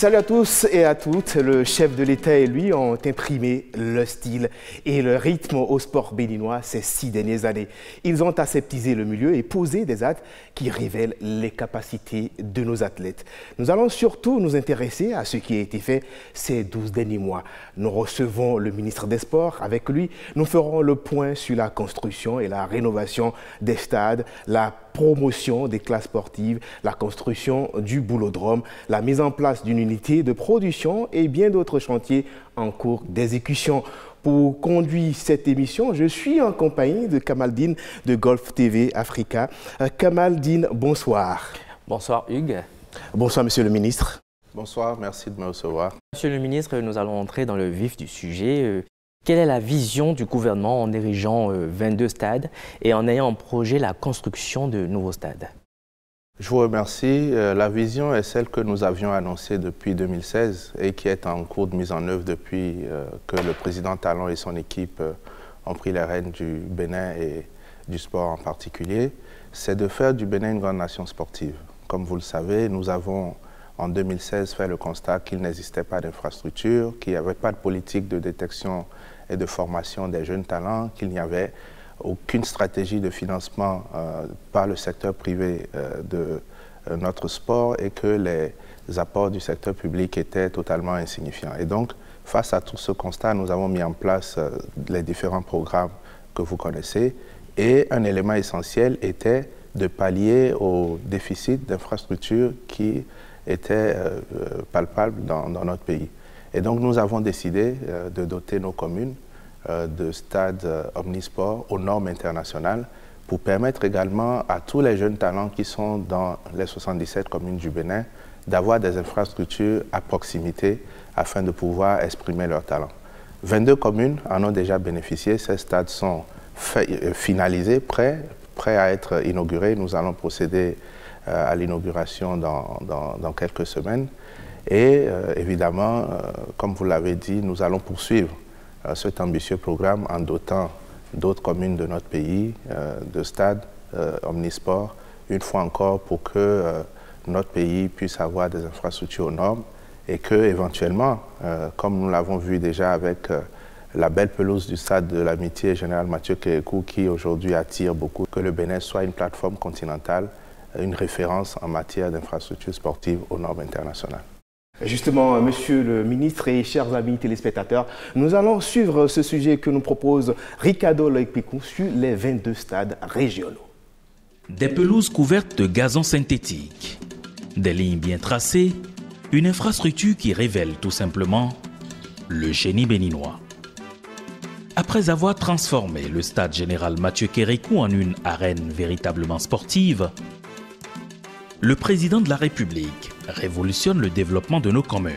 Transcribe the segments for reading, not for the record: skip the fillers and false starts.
Salut à tous et à toutes. Le chef de l'État et lui ont imprimé le style et le rythme au sport béninois ces 6 dernières années. Ils ont aseptisé le milieu et posé des actes qui révèlent les capacités de nos athlètes. Nous allons surtout nous intéresser à ce qui a été fait ces 12 derniers mois. Nous recevons le ministre des Sports. Avec lui, nous ferons le point sur la construction et la rénovation des stades, la promotion des classes sportives, la construction du boulodrome, la mise en place d'une unité de production et bien d'autres chantiers en cours d'exécution. Pour conduire cette émission, je suis en compagnie de Kamaldine de Golf TV Africa. Kamaldine, bonsoir. Bonsoir Hugues. Bonsoir Monsieur le ministre. Bonsoir, merci de me recevoir. Monsieur le ministre, nous allons entrer dans le vif du sujet. Quelle est la vision du gouvernement en dirigeant 22 stades et en ayant en projet la construction de nouveaux stades? Je vous remercie. La vision est celle que nous avions annoncée depuis 2016 et qui est en cours de mise en œuvre depuis que le président Talon et son équipe ont pris les rênes du Bénin et du sport en particulier. C'est de faire du Bénin une grande nation sportive. Comme vous le savez, nous avons en 2016 fait le constat qu'il n'existait pas d'infrastructure, qu'il n'y avait pas de politique de détection et de formation des jeunes talents, qu'il n'y avait aucune stratégie de financement par le secteur privé de notre sport et que les apports du secteur public étaient totalement insignifiants. Et donc, face à tout ce constat, nous avons mis en place les différents programmes que vous connaissez et un élément essentiel était de pallier au déficit d'infrastructures qui était palpable dans notre pays. Et donc, nous avons décidé de doter nos communes de stades omnisports aux normes internationales pour permettre également à tous les jeunes talents qui sont dans les 77 communes du Bénin d'avoir des infrastructures à proximité afin de pouvoir exprimer leurs talents. 22 communes en ont déjà bénéficié. Ces stades sont finalisés, prêts à être inaugurés. Nous allons procéder à l'inauguration dans quelques semaines. Et évidemment, comme vous l'avez dit, nous allons poursuivre cet ambitieux programme en dotant d'autres communes de notre pays de stades omnisports, une fois encore pour que notre pays puisse avoir des infrastructures aux normes et que éventuellement, comme nous l'avons vu déjà avec la belle pelouse du stade de l'Amitié Général Mathieu Kérékou qui aujourd'hui attire beaucoup, que le Bénin soit une plateforme continentale, une référence en matière d'infrastructures sportives aux normes internationales. Justement, Monsieur le ministre et chers amis téléspectateurs, nous allons suivre ce sujet que nous propose Ricardo Loïc-Picou sur les 22 stades régionaux. Des pelouses couvertes de gazon synthétique, des lignes bien tracées, une infrastructure qui révèle tout simplement le génie béninois. Après avoir transformé le stade général Mathieu Kérékou en une arène véritablement sportive, le président de la République révolutionne le développement de nos communes.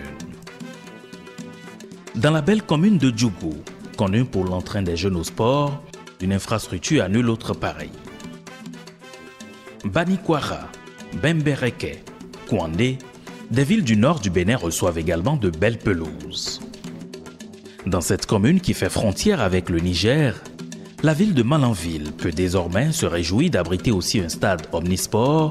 Dans la belle commune de Djougou, connue pour l'entrain des jeunes au sport, une infrastructure à nul autre pareil. Banikwara, Bembereke, Kouandé, des villes du nord du Bénin reçoivent également de belles pelouses. Dans cette commune qui fait frontière avec le Niger, la ville de Malanville peut désormais se réjouir d'abriter aussi un stade omnisport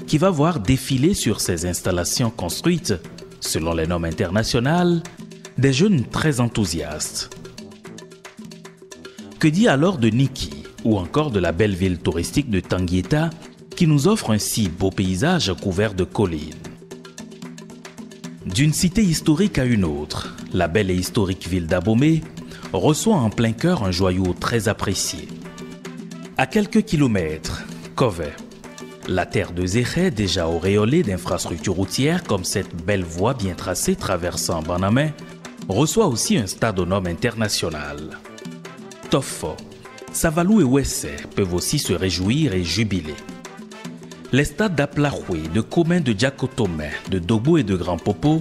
qui va voir défiler sur ses installations construites, selon les normes internationales, des jeunes très enthousiastes. Que dire alors de Niki ou encore de la belle ville touristique de Tanguieta qui nous offre un si beau paysage couvert de collines? D'une cité historique à une autre, la belle et historique ville d'Abomey reçoit en plein cœur un joyau très apprécié. À quelques kilomètres, Kové, la terre de Zéché, déjà auréolée d'infrastructures routières comme cette belle voie bien tracée traversant Banamé, reçoit aussi un stade aux normes internationales. Tofo, Savalou et Ouessé peuvent aussi se réjouir et jubiler. Les stades d'Aplahoué, de Commun, de Diakotomé, de Dogbo et de Grand Popo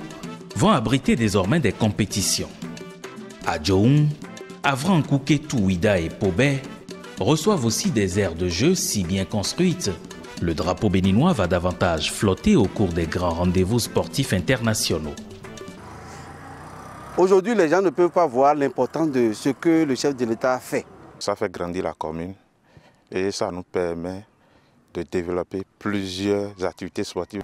vont abriter désormais des compétitions. À Djoum, Avran, Kouketou, Ouida et Pobé reçoivent aussi des aires de jeu si bien construites. Le drapeau béninois va davantage flotter au cours des grands rendez-vous sportifs internationaux. Aujourd'hui, les gens ne peuvent pas voir l'importance de ce que le chef de l'État a fait. Ça fait grandir la commune et ça nous permet de développer plusieurs activités sportives.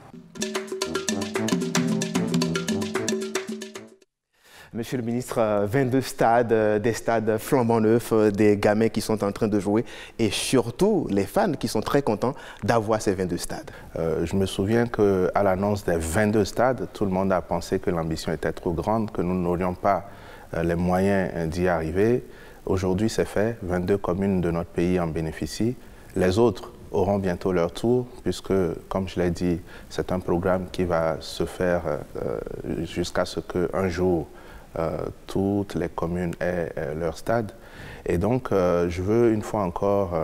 Monsieur le ministre, 22 stades, des stades flambant neufs, des gamins qui sont en train de jouer et surtout les fans qui sont très contents d'avoir ces 22 stades. Je me souviens qu'à l'annonce des 22 stades, tout le monde a pensé que l'ambition était trop grande, que nous n'aurions pas les moyens d'y arriver. Aujourd'hui, c'est fait. 22 communes de notre pays en bénéficient. Les autres auront bientôt leur tour, puisque, comme je l'ai dit, c'est un programme qui va se faire jusqu'à ce qu'un jour, toutes les communes aient leur stade. Et donc, je veux une fois encore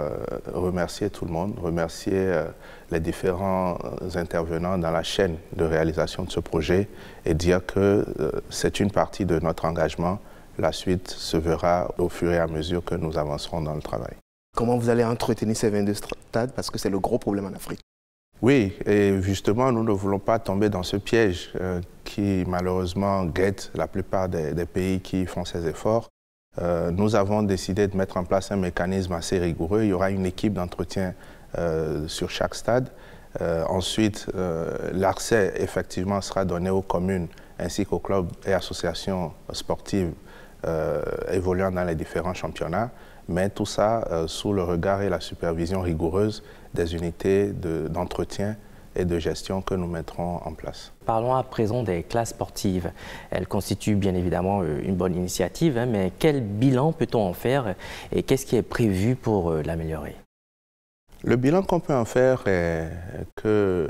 remercier tout le monde, remercier les différents intervenants dans la chaîne de réalisation de ce projet et dire que c'est une partie de notre engagement. La suite se verra au fur et à mesure que nous avancerons dans le travail. Comment vous allez entretenir ces 22 stades? Parce que c'est le gros problème en Afrique. Oui, et justement, nous ne voulons pas tomber dans ce piège qui malheureusement guette la plupart des pays qui font ces efforts. Nous avons décidé de mettre en place un mécanisme assez rigoureux. Il y aura une équipe d'entretien sur chaque stade. Ensuite, l'accès effectivement sera donné aux communes ainsi qu'aux clubs et associations sportives évoluant dans les différents championnats, mais tout ça sous le regard et la supervision rigoureuse des unités d'entretien et de gestion que nous mettrons en place. Parlons à présent des classes sportives. Elles constituent bien évidemment une bonne initiative, mais quel bilan peut-on en faire et qu'est-ce qui est prévu pour l'améliorer? Le bilan qu'on peut en faire est que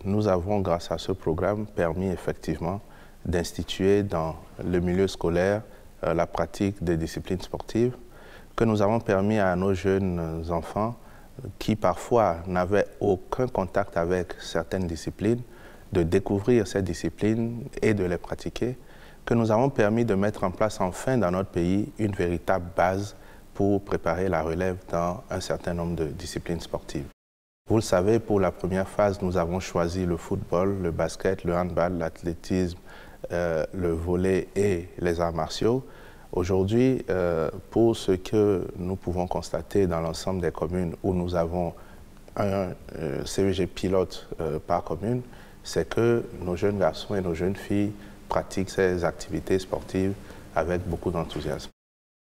nous avons, grâce à ce programme, permis effectivement d'instituer dans le milieu scolaire la pratique des disciplines sportives, que nous avons permis à nos jeunes enfants qui parfois n'avaient aucun contact avec certaines disciplines, de découvrir ces disciplines et de les pratiquer, que nous avons permis de mettre en place enfin dans notre pays une véritable base pour préparer la relève dans un certain nombre de disciplines sportives. Vous le savez, pour la première phase, nous avons choisi le football, le basket, le handball, l'athlétisme, le volley et les arts martiaux. Aujourd'hui, pour ce que nous pouvons constater dans l'ensemble des communes où nous avons un CEG pilote par commune, c'est que nos jeunes garçons et nos jeunes filles pratiquent ces activités sportives avec beaucoup d'enthousiasme.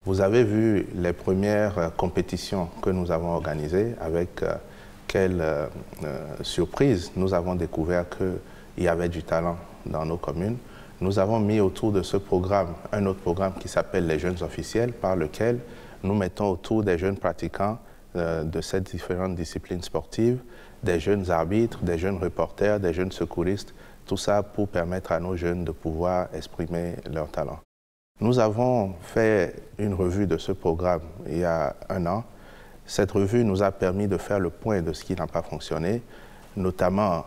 Vous avez vu les premières compétitions que nous avons organisées, avec quelle surprise nous avons découvert qu'il y avait du talent dans nos communes. Nous avons mis autour de ce programme un autre programme qui s'appelle les jeunes officiels, par lequel nous mettons autour des jeunes pratiquants de ces différentes disciplines sportives, des jeunes arbitres, des jeunes reporters, des jeunes secouristes, tout ça pour permettre à nos jeunes de pouvoir exprimer leur talent. Nous avons fait une revue de ce programme il y a un an. Cette revue nous a permis de faire le point de ce qui n'a pas fonctionné, notamment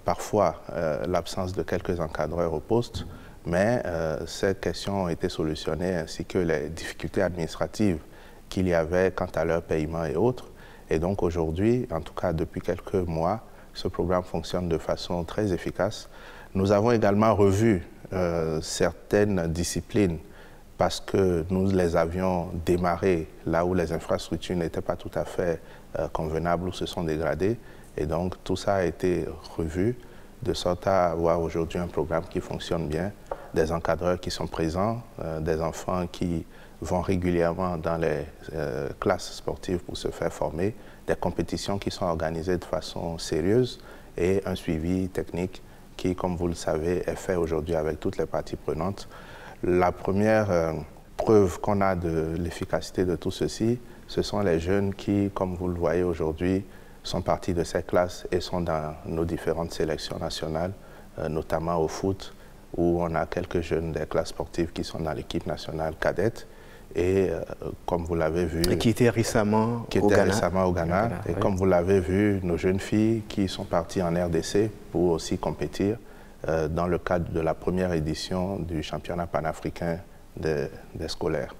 parfois l'absence de quelques encadreurs au poste, mais ces questions ont été solutionnées ainsi que les difficultés administratives qu'il y avait quant à leur paiement et autres. Et donc aujourd'hui, en tout cas depuis quelques mois, ce programme fonctionne de façon très efficace. Nous avons également revu certaines disciplines parce que nous les avions démarrées là où les infrastructures n'étaient pas tout à fait convenables ou se sont dégradées. Et donc tout ça a été revu de sorte à avoir aujourd'hui un programme qui fonctionne bien, des encadreurs qui sont présents, des enfants qui vont régulièrement dans les classes sportives pour se faire former, des compétitions qui sont organisées de façon sérieuse et un suivi technique qui, comme vous le savez, est fait aujourd'hui avec toutes les parties prenantes. La première preuve qu'on a de l'efficacité de tout ceci, ce sont les jeunes qui, comme vous le voyez aujourd'hui, sont partis de ces classes et sont dans nos différentes sélections nationales, notamment au foot, où on a quelques jeunes des classes sportives qui sont dans l'équipe nationale cadette. Et comme vous l'avez vu... Et qui était récemment au Ghana. Et oui. Comme vous l'avez vu, nos jeunes filles qui sont parties en RDC pour aussi compétir dans le cadre de la première édition du championnat panafricain des scolaires.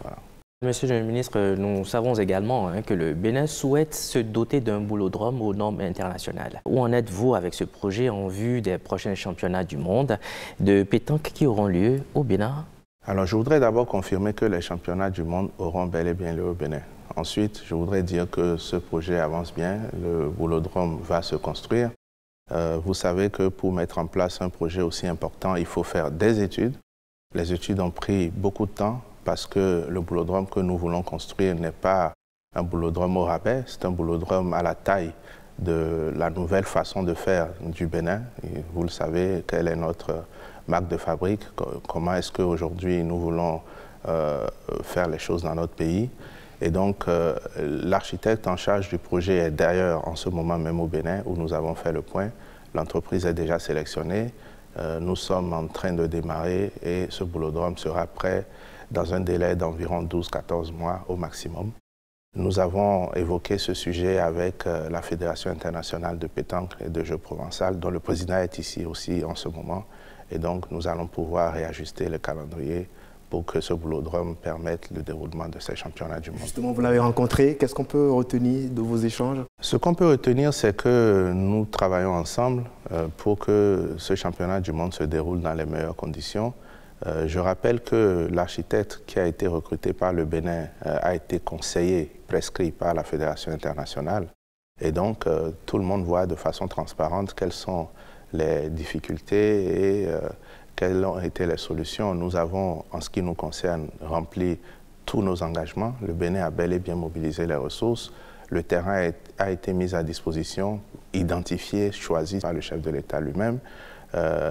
Voilà. Monsieur le ministre, nous savons également que le Bénin souhaite se doter d'un boulodrome aux normes internationales. Où en êtes-vous avec ce projet en vue des prochains championnats du monde de pétanque qui auront lieu au Bénin? Alors, je voudrais d'abord confirmer que les championnats du monde auront bel et bien lieu au Bénin. Ensuite, je voudrais dire que ce projet avance bien, le boulodrome va se construire. Vous savez que pour mettre en place un projet aussi important, il faut faire des études. Les études ont pris beaucoup de temps parce que le boulodrome que nous voulons construire n'est pas un boulodrome au rabais, c'est un boulodrome à la taille de la nouvelle façon de faire du Bénin. Et vous le savez, quelle est notre marque de fabrique, comment est-ce qu'aujourd'hui nous voulons faire les choses dans notre pays. Et donc, l'architecte en charge du projet est d'ailleurs en ce moment même au Bénin, où nous avons fait le point. L'entreprise est déjà sélectionnée. Nous sommes en train de démarrer et ce boulodrome sera prêt dans un délai d'environ 12-14 mois au maximum. Nous avons évoqué ce sujet avec la Fédération internationale de pétanque et de jeux provençal, dont le président est ici aussi en ce moment. Et donc, nous allons pouvoir réajuster le calendrier pour que ce boulodrome permette le déroulement de ces championnats du monde. Justement, vous l'avez rencontré. Qu'est-ce qu'on peut retenir de vos échanges? Ce qu'on peut retenir, c'est que nous travaillons ensemble pour que ce championnat du monde se déroule dans les meilleures conditions. Je rappelle que l'architecte qui a été recruté par le Bénin a été conseillé, prescrit par la Fédération internationale. Et donc, tout le monde voit de façon transparente quelles sont les difficultés et quelles ont été les solutions. Nous avons, en ce qui nous concerne, rempli tous nos engagements. Le Bénin a bel et bien mobilisé les ressources. Le terrain a été mis à disposition, identifié, choisi par le chef de l'État lui-même.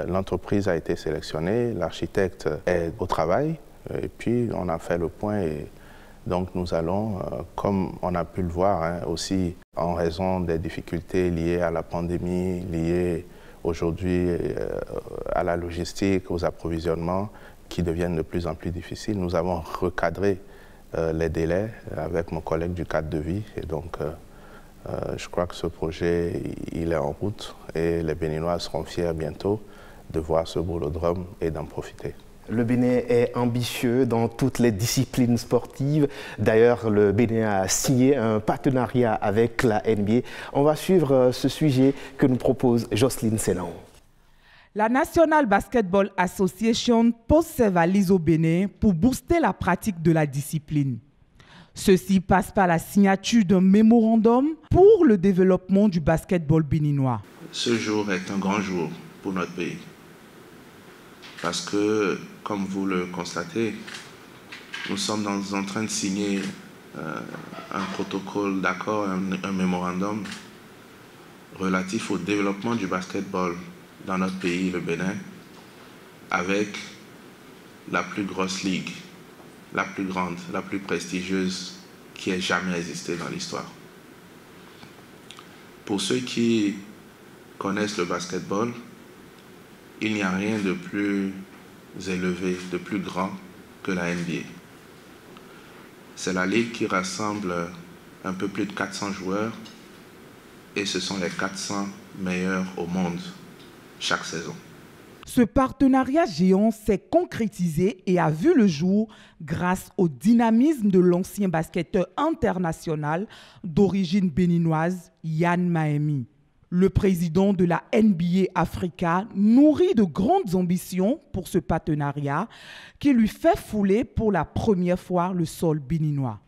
L'entreprise a été sélectionnée, l'architecte est au travail, et puis on a fait le point. Et donc nous allons, comme on a pu le voir, aussi en raison des difficultés liées à la pandémie, liées aujourd'hui à la logistique, aux approvisionnements qui deviennent de plus en plus difficiles, nous avons recadré les délais avec mon collègue du cadre de vie. Et donc, je crois que ce projet, il est en route et les Béninois seront fiers bientôt de voir ce boulodrome et d'en profiter. Le Bénin est ambitieux dans toutes les disciplines sportives. D'ailleurs, le Bénin a signé un partenariat avec la NBA. On va suivre ce sujet que nous propose Jocelyne Sénan. La National Basketball Association pose ses valises au Bénin pour booster la pratique de la discipline. Ceci passe par la signature d'un mémorandum pour le développement du basketball béninois. Ce jour est un grand jour pour notre pays. Parce que, comme vous le constatez, nous sommes en train de signer un protocole d'accord, un mémorandum relatif au développement du basketball dans notre pays, le Bénin, avec la plus grosse ligue, la plus grande, la plus prestigieuse qui ait jamais existé dans l'histoire. Pour ceux qui connaissent le basketball, il n'y a rien de plus élevé, de plus grand que la NBA. C'est la ligue qui rassemble un peu plus de 400 joueurs et ce sont les 400 meilleurs au monde chaque saison. Ce partenariat géant s'est concrétisé et a vu le jour grâce au dynamisme de l'ancien basketteur international d'origine béninoise, Yann Mahemi. Le président de la NBA Africa nourrit de grandes ambitions pour ce partenariat qui lui fait fouler pour la première fois le sol béninois.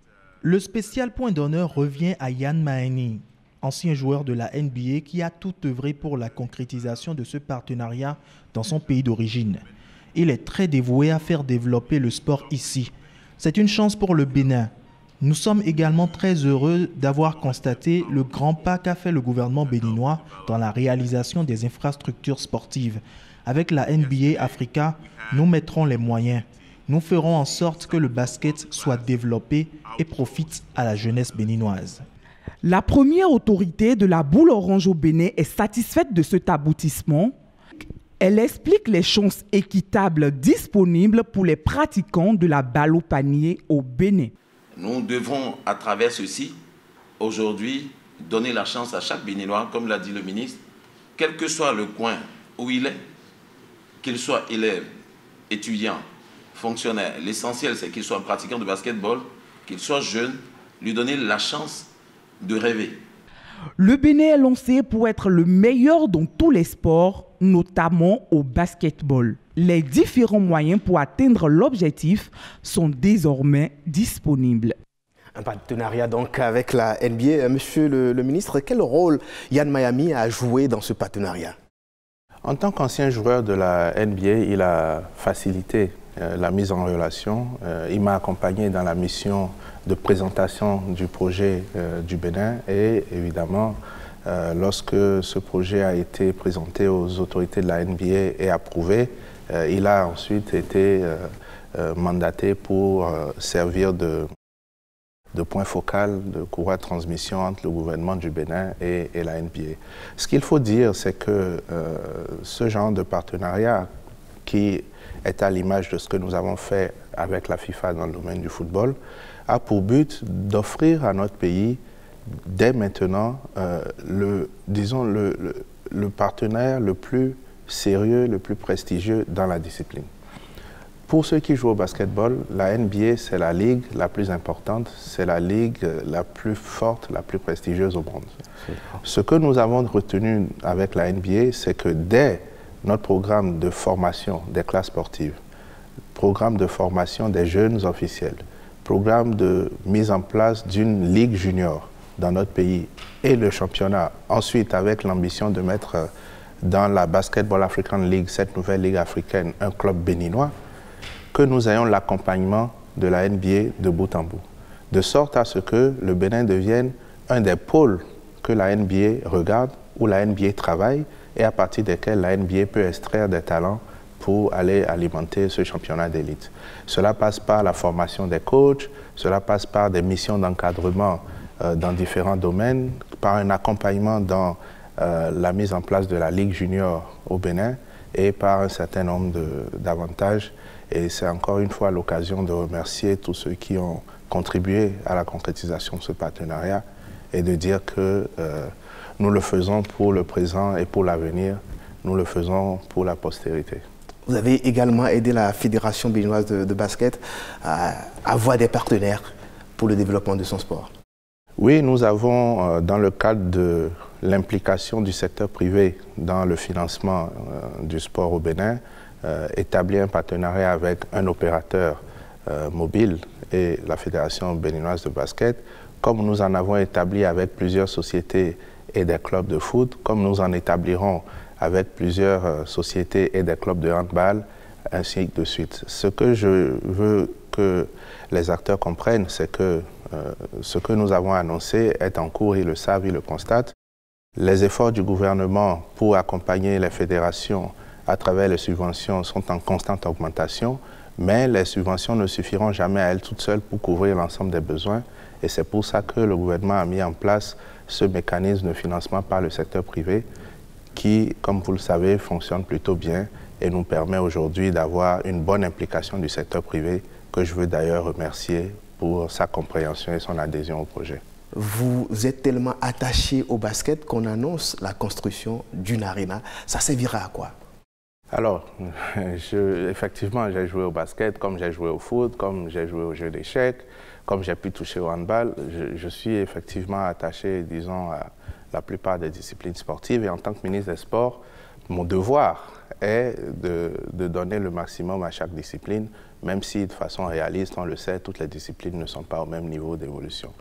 Le spécial point d'honneur revient à Yann Mahemi, ancien joueur de la NBA qui a tout œuvré pour la concrétisation de ce partenariat dans son pays d'origine. Il est très dévoué à faire développer le sport ici. C'est une chance pour le Bénin. Nous sommes également très heureux d'avoir constaté le grand pas qu'a fait le gouvernement béninois dans la réalisation des infrastructures sportives. Avec la NBA Africa, nous mettrons les moyens. Nous ferons en sorte que le basket soit développé et profite à la jeunesse béninoise. La première autorité de la boule orange au Bénin est satisfaite de cet aboutissement. Elle explique les chances équitables disponibles pour les pratiquants de la balle au panier au Bénin. Nous devons, à travers ceci, aujourd'hui, donner la chance à chaque Béninois, comme l'a dit le ministre, quel que soit le coin où il est, qu'il soit élève, étudiant, fonctionnaire. L'essentiel, c'est qu'il soit un pratiquant de basketball, qu'il soit jeune, lui donner la chance de rêver. Le Bénin est lancé pour être le meilleur dans tous les sports, notamment au basketball. Les différents moyens pour atteindre l'objectif sont désormais disponibles. Un partenariat donc avec la NBA. Monsieur le ministre, quel rôle Yann Mahemi a joué dans ce partenariat? En tant qu'ancien joueur de la NBA, il a facilité la mise en relation. Il m'a accompagné dans la mission de présentation du projet du Bénin et évidemment, lorsque ce projet a été présenté aux autorités de la NBA et approuvé, il a ensuite été mandaté pour servir de point focal, de courroie de transmission entre le gouvernement du Bénin et la NBA. Ce qu'il faut dire, c'est que ce genre de partenariat qui est à l'image de ce que nous avons fait avec la FIFA dans le domaine du football, a pour but d'offrir à notre pays dès maintenant le partenaire le plus sérieux, le plus prestigieux dans la discipline. Pour ceux qui jouent au basketball, la NBA, c'est la ligue la plus importante, c'est la ligue la plus forte, la plus prestigieuse au monde. Ce que nous avons retenu avec la NBA, c'est que dès notre programme de formation des classes sportives, programme de formation des jeunes officiels, programme de mise en place d'une ligue junior dans notre pays et le championnat, ensuite avec l'ambition de mettre dans la Basketball African League, cette nouvelle ligue africaine, un club béninois, que nous ayons l'accompagnement de la NBA de bout en bout, de sorte à ce que le Bénin devienne un des pôles que la NBA regarde, où la NBA travaille et à partir desquels la NBA peut extraire des talents pour aller alimenter ce championnat d'élite. Cela passe par la formation des coachs, cela passe par des missions d'encadrement dans différents domaines, par un accompagnement dans la mise en place de la Ligue junior au Bénin et par un certain nombre d'avantages. Et c'est encore une fois l'occasion de remercier tous ceux qui ont contribué à la concrétisation de ce partenariat et de dire que nous le faisons pour le présent et pour l'avenir, nous le faisons pour la postérité. Vous avez également aidé la Fédération béninoise de basket à avoir des partenaires pour le développement de son sport. Oui, nous avons, dans le cadre de l'implication du secteur privé dans le financement du sport au Bénin, établi un partenariat avec un opérateur mobile et la Fédération béninoise de basket, comme nous en avons établi avec plusieurs sociétés et des clubs de foot, comme nous en établirons avec plusieurs sociétés et des clubs de handball, ainsi de suite. Ce que je veux que les acteurs comprennent, c'est que ce que nous avons annoncé est en cours, ils le savent, ils le constatent. Les efforts du gouvernement pour accompagner les fédérations à travers les subventions sont en constante augmentation, mais les subventions ne suffiront jamais à elles toutes seules pour couvrir l'ensemble des besoins. Et c'est pour ça que le gouvernement a mis en place ce mécanisme de financement par le secteur privé qui, comme vous le savez, fonctionne plutôt bien et nous permet aujourd'hui d'avoir une bonne implication du secteur privé que je veux d'ailleurs remercier pour sa compréhension et son adhésion au projet. Vous êtes tellement attaché au basket qu'on annonce la construction d'une aréna. Ça servira à quoi? Alors, effectivement, j'ai joué au basket comme j'ai joué au foot, comme j'ai joué au jeu d'échecs, comme j'ai pu toucher au handball. Je suis effectivement attaché, disons, à la plupart des disciplines sportives. Et en tant que ministre des Sports, mon devoir est de donner le maximum à chaque discipline, même si de façon réaliste, on le sait, toutes les disciplines ne sont pas au même niveau d'évolution.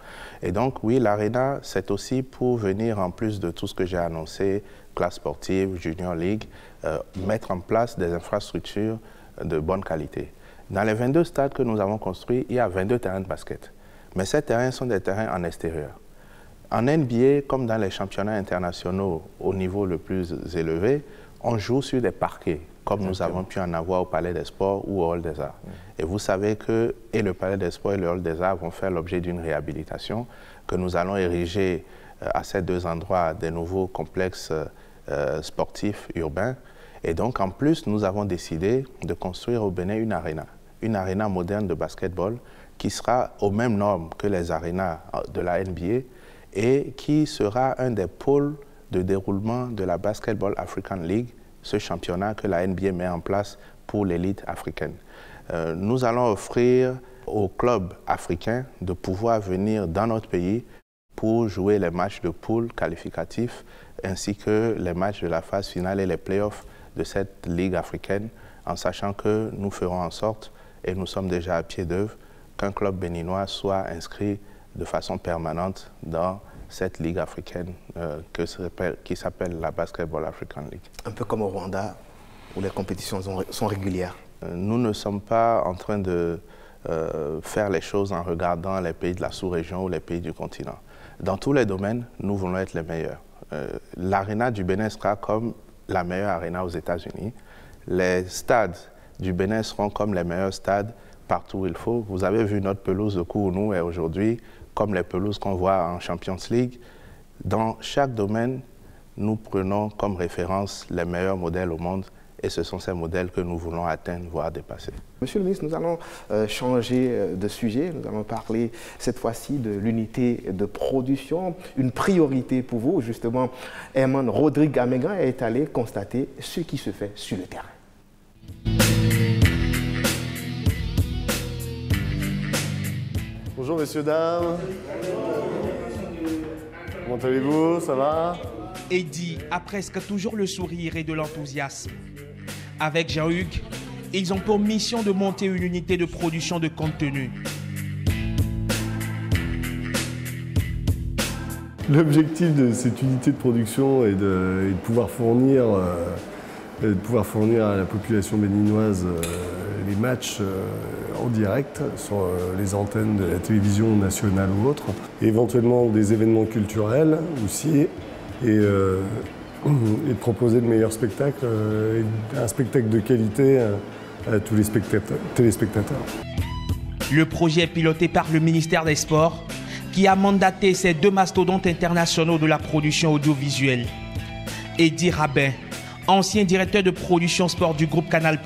Et donc, oui, l'Arena, c'est aussi pour venir, en plus de tout ce que j'ai annoncé, classe sportive, Junior League, mettre en place des infrastructures de bonne qualité. Dans les 22 stades que nous avons construits, il y a 22 terrains de basket. Mais ces terrains sont des terrains en extérieur. En NBA, comme dans les championnats internationaux au niveau le plus élevé, on joue sur des parquets, comme nous avons pu en avoir au Palais des Sports ou au Hall des Arts. Et vous savez que et le Palais des Sports et le Hall des Arts vont faire l'objet d'une réhabilitation, que nous allons ériger à ces deux endroits des nouveaux complexes sportifs urbains. Et donc, en plus, nous avons décidé de construire au Bénin une aréna moderne de basketball qui sera aux mêmes normes que les arénas de la NBA et qui sera un des pôles de déroulement de la Basketball African League, ce championnat que la NBA met en place pour l'élite africaine. Nous allons offrir aux clubs africains de pouvoir venir dans notre pays pour jouer les matchs de poule qualificatifs ainsi que les matchs de la phase finale et les playoffs de cette Ligue africaine, en sachant que nous ferons en sorte, et nous sommes déjà à pied d'œuvre, qu'un club béninois soit inscrit de façon permanente dans cette Ligue africaine qui s'appelle la Basketball African League. Un peu comme au Rwanda, où les compétitions sont régulières. Nous ne sommes pas en train de faire les choses en regardant les pays de la sous-région ou les pays du continent. Dans tous les domaines, nous voulons être les meilleurs. L'aréna du Bénin sera comme la meilleure aréna aux États-Unis. Les stades du Bénin seront comme les meilleurs stades partout où il faut. Vous avez vu notre pelouse de Kourounou est aujourd'hui comme les pelouses qu'on voit en Champions League. Dans chaque domaine, nous prenons comme référence les meilleurs modèles au monde et ce sont ces modèles que nous voulons atteindre, voire dépasser. Monsieur le ministre, nous allons changer de sujet. Nous allons parler cette fois-ci de l'unité de production. Une priorité pour vous, justement. Herman Rodrigue Amégan est allé constater ce qui se fait sur le terrain. Bonjour messieurs, dames. Comment allez-vous? Ça va? Eddy a presque toujours le sourire et de l'enthousiasme. Avec Jean-Hugues, ils ont pour mission de monter une unité de production de contenu. L'objectif de cette unité de production est de pouvoir fournir à la population béninoise les matchs en direct sur les antennes de la télévision nationale ou autre, et éventuellement des événements culturels aussi, et de proposer de meilleurs spectacles, un spectacle de qualité à tous les téléspectateurs. Le projet est piloté par le ministère des Sports, qui a mandaté ces deux mastodontes internationaux de la production audiovisuelle. Eddy Rabin, ancien directeur de production sport du groupe Canal+,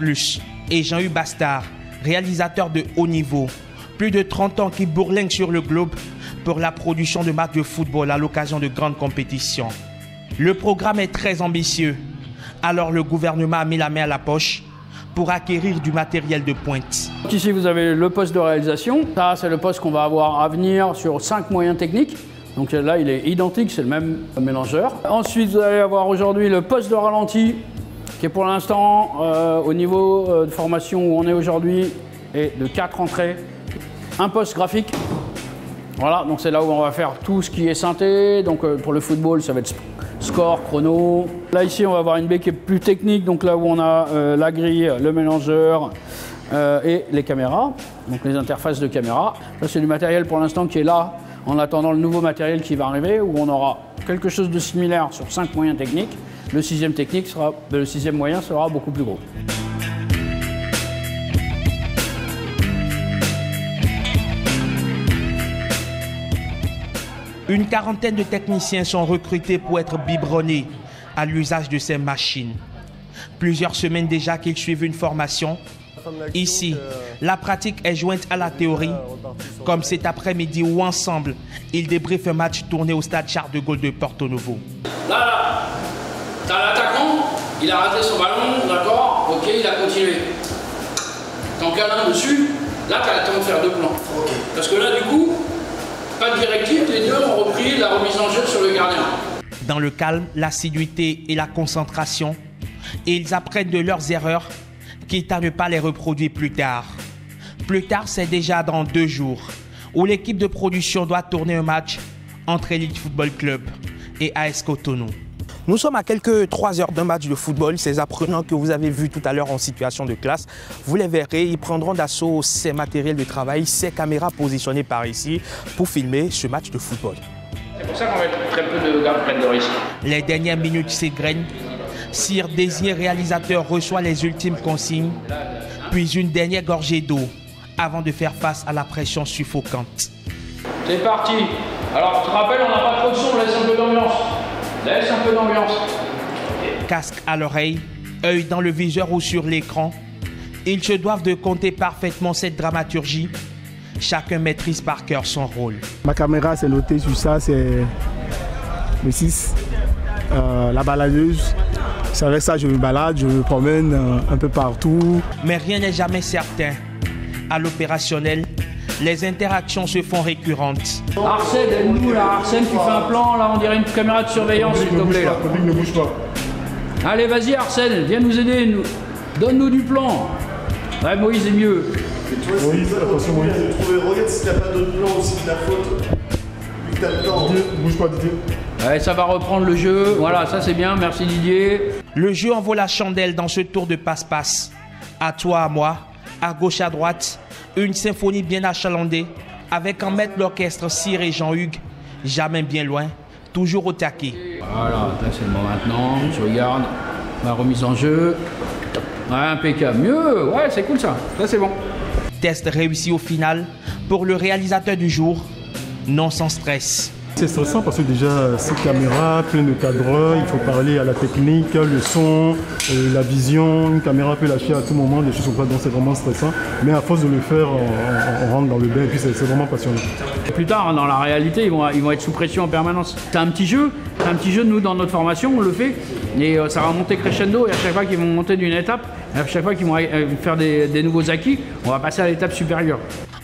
et Jean-Hugues Bastard, réalisateur de haut niveau, plus de 30 ans qui bourlinguent sur le globe pour la production de matchs de football à l'occasion de grandes compétitions. Le programme est très ambitieux, alors le gouvernement a mis la main à la poche pour acquérir du matériel de pointe. Ici, vous avez le poste de réalisation. Ça, c'est le poste qu'on va avoir à venir sur 5 moyens techniques. Donc là, il est identique, c'est le même mélangeur. Ensuite, vous allez avoir aujourd'hui le poste de ralenti, qui est pour l'instant, au niveau de formation où on est aujourd'hui, est de 4 entrées. Un poste graphique. Voilà, donc c'est là où on va faire tout ce qui est synthé. Donc pour le football, ça va être score, chrono. Là, ici, on va avoir une baie qui est plus technique. Donc là où on a la grille, le mélangeur et les caméras. Donc les interfaces de caméra. Ça, c'est du matériel pour l'instant qui est là, en attendant le nouveau matériel qui va arriver, où on aura quelque chose de similaire sur 5 moyens techniques. Le sixième moyen sera beaucoup plus gros. Une quarantaine de techniciens sont recrutés pour être biberonnés à l'usage de ces machines. Plusieurs semaines déjà qu'ils suivent une formation. Ici, la pratique est jointe à la théorie, comme cet après-midi où ensemble, ils débriefent un match tourné au stade Charles de Gaulle de Porto Novo. Là, t'as l'attaquant, il a raté son ballon, d'accord, ok, il a continué. T'en cales un dessus, là t'as le temps de faire 2 plans. Okay. Parce que là, du coup, pas de directive, les deux ont repris la remise en jeu sur le gardien. Dans le calme, l'assiduité et la concentration, ils apprennent de leurs erreurs, quitte à ne pas les reproduire plus tard. Plus tard, c'est déjà dans 2 jours, où l'équipe de production doit tourner un match entre Elite Football Club et AS Cotonou. Nous sommes à quelques 3 heures d'un match de football. Ces apprenants que vous avez vus tout à l'heure en situation de classe, vous les verrez, ils prendront d'assaut ces matériels de travail, ces caméras positionnées par ici pour filmer ce match de football. C'est pour ça qu'on va être très peu de gars prennent de risques. Les dernières minutes s'égrènent. Sir Désir, réalisateur, reçoit les ultimes consignes, puis une dernière gorgée d'eau avant de faire face à la pression suffocante. C'est parti. Alors, tu te rappelles, on n'a pas trop de son, laisse un peu d'ambiance. Laisse un peu d'ambiance. Casque à l'oreille, œil dans le viseur ou sur l'écran, ils se doivent de compter parfaitement cette dramaturgie. Chacun maîtrise par cœur son rôle. Ma caméra, c'est noté sur ça, c'est le 6, la baladeuse. C'est avec ça que je me balade, je me promène un peu partout. Mais rien n'est jamais certain. À l'opérationnel, les interactions se font récurrentes. Arsène, aide-nous là. Arsène, tu fais un plan, là, on dirait une caméra de surveillance, s'il te plaît. Le ne bouge pas. Allez, vas-y, Arsène, viens nous aider. Donne-nous du plan. Ouais, Moïse est mieux. Moïse, attention Moïse. Regarde s'il n'y a pas d'autre plan aussi de la faute. Vu que t'as le temps. Didier, ne bouge pas Didier. Ouais, ça va reprendre le jeu. Voilà, ça c'est bien, merci Didier. Le jeu en vaut la chandelle dans ce tour de passe-passe. À toi, à moi, à gauche, à droite, une symphonie bien achalandée, avec en maître l'orchestre Cyr et Jean-Hugues, jamais bien loin, toujours au taquet. Voilà, là c'est le moment maintenant, je regarde ma remise en jeu. Ouais, impeccable, mieux, ouais c'est cool ça, là c'est bon. Test réussi au final pour le réalisateur du jour, non sans stress. C'est stressant parce que déjà, ces caméras, plein de cadreurs, il faut parler à la technique, le son, la vision, une caméra peut lâcher à tout moment, des choses comme ça, donc c'est vraiment stressant. Mais à force de le faire, on rentre dans le bain et puis c'est vraiment passionnant. Plus tard, dans la réalité, ils vont être sous pression en permanence. C'est un petit jeu, nous dans notre formation, on le fait, et ça va monter crescendo, et à chaque fois qu'ils vont monter d'une étape, à chaque fois qu'ils vont faire des nouveaux acquis, on va passer à l'étape supérieure.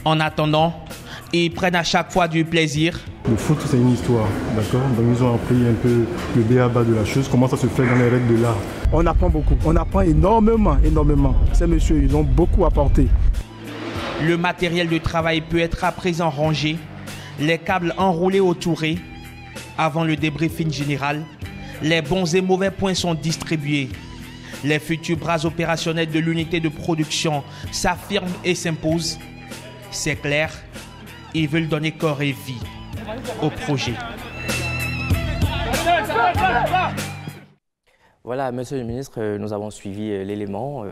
En attendant, ils prennent à chaque fois du plaisir. Le foot, c'est une histoire, d'accord? Donc ils ont appris un peu le b.a.-ba de la chose, comment ça se fait dans les règles de l'art. On apprend beaucoup, on apprend énormément. Ces messieurs, ils ont beaucoup apporté. Le matériel de travail peut être à présent rangé, les câbles enroulés au touré. Avant le débriefing général, les bons et mauvais points sont distribués. Les futurs bras opérationnels de l'unité de production s'affirment et s'imposent. C'est clair, ils veulent donner corps et vie au projet. Voilà, Monsieur le ministre, nous avons suivi l'élément.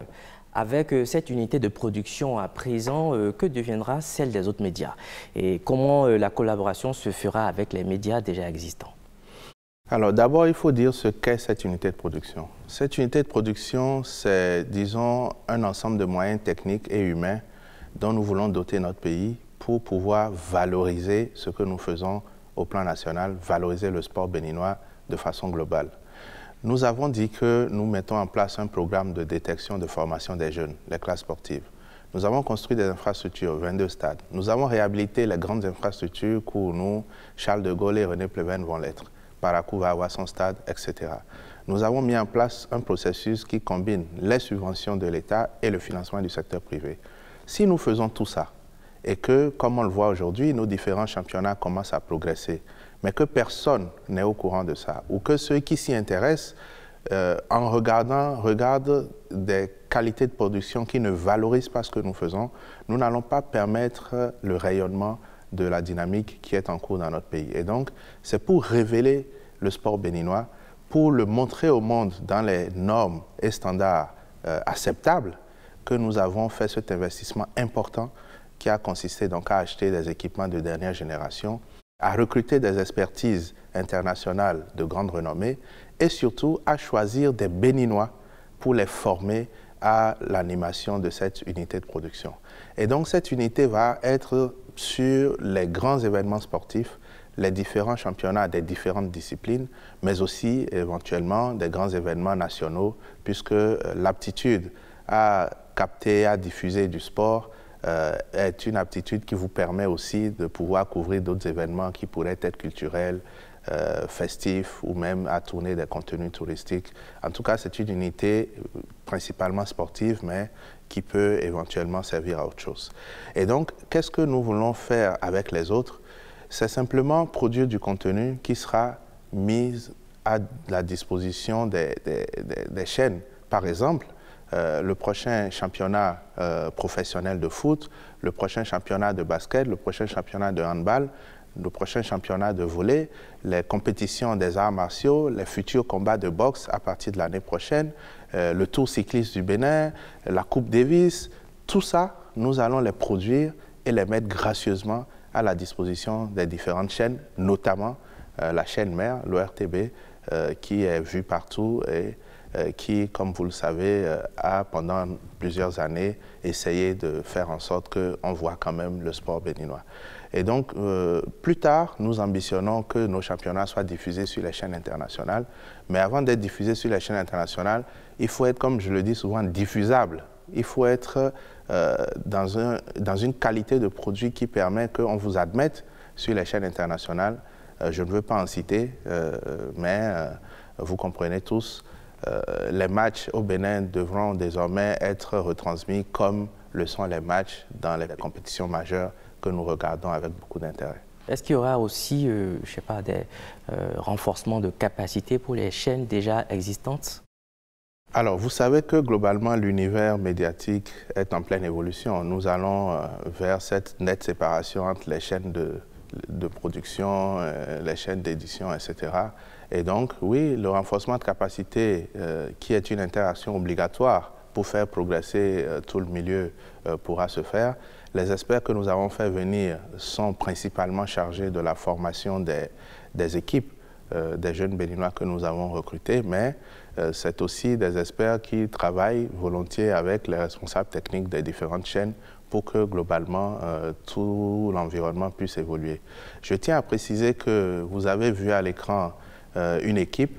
Avec cette unité de production à présent, que deviendra celle des autres médias? Et comment la collaboration se fera avec les médias déjà existants? Alors d'abord, il faut dire ce qu'est cette unité de production. Cette unité de production, c'est, disons, un ensemble de moyens techniques et humains dont nous voulons doter notre pays pour pouvoir valoriser ce que nous faisons au plan national, valoriser le sport béninois de façon globale. Nous avons dit que nous mettons en place un programme de détection de formation des jeunes, les classes sportives. Nous avons construit des infrastructures, 22 stades. Nous avons réhabilité les grandes infrastructures où nous, Charles de Gaulle et René Pleven vont l'être. Parakou va avoir son stade, etc. Nous avons mis en place un processus qui combine les subventions de l'État et le financement du secteur privé. Si nous faisons tout ça, et que, comme on le voit aujourd'hui, nos différents championnats commencent à progresser, mais que personne n'est au courant de ça, ou que ceux qui s'y intéressent, en regardent des qualités de production qui ne valorisent pas ce que nous faisons, nous n'allons pas permettre le rayonnement de la dynamique qui est en cours dans notre pays. Et donc, c'est pour révéler le sport béninois, pour le montrer au monde dans les normes et standards acceptables, que nous avons fait cet investissement important qui a consisté donc à acheter des équipements de dernière génération, à recruter des expertises internationales de grande renommée et surtout à choisir des Béninois pour les former à l'animation de cette unité de production. Et donc cette unité va être sur les grands événements sportifs, les différents championnats des différentes disciplines, mais aussi éventuellement des grands événements nationaux, puisque l'aptitude à capter, à diffuser du sport est une aptitude qui vous permet aussi de pouvoir couvrir d'autres événements qui pourraient être culturels, festifs ou même à tourner des contenus touristiques. En tout cas, c'est une unité principalement sportive, mais qui peut éventuellement servir à autre chose. Et donc, qu'est-ce que nous voulons faire avec les autres? C'est simplement produire du contenu qui sera mis à la disposition des chaînes. Par exemple, le prochain championnat professionnel de foot, le prochain championnat de basket, le prochain championnat de handball, le prochain championnat de volley, les compétitions des arts martiaux, les futurs combats de boxe à partir de l'année prochaine, le Tour cycliste du Bénin, la Coupe Davis, tout ça, nous allons les produire et les mettre gracieusement à la disposition des différentes chaînes, notamment la chaîne mère, l'ORTB, qui est vue partout et qui, comme vous le savez, a pendant plusieurs années essayé de faire en sorte qu'on voit quand même le sport béninois. Et donc, plus tard, nous ambitionnons que nos championnats soient diffusés sur les chaînes internationales. Mais avant d'être diffusés sur les chaînes internationales, il faut être, comme je le dis souvent, diffusable. Il faut être dans une qualité de produit qui permet qu'on vous admette sur les chaînes internationales. Je ne veux pas en citer, mais vous comprenez tous, les matchs au Bénin devront désormais être retransmis comme le sont les matchs dans les compétitions majeures que nous regardons avec beaucoup d'intérêt. Est-ce qu'il y aura aussi, je ne sais pas, des renforcements de capacité pour les chaînes déjà existantes? Alors, vous savez que globalement, l'univers médiatique est en pleine évolution. Nous allons vers cette nette séparation entre les chaînes de production, les chaînes d'édition, etc. Et donc, oui, le renforcement de capacité, qui est une interaction obligatoire pour faire progresser tout le milieu, pourra se faire. Les experts que nous avons fait venir sont principalement chargés de la formation des équipes, des jeunes Béninois que nous avons recrutés, mais c'est aussi des experts qui travaillent volontiers avec les responsables techniques des différentes chaînes pour que globalement tout l'environnement puisse évoluer. Je tiens à préciser que vous avez vu à l'écran une équipe,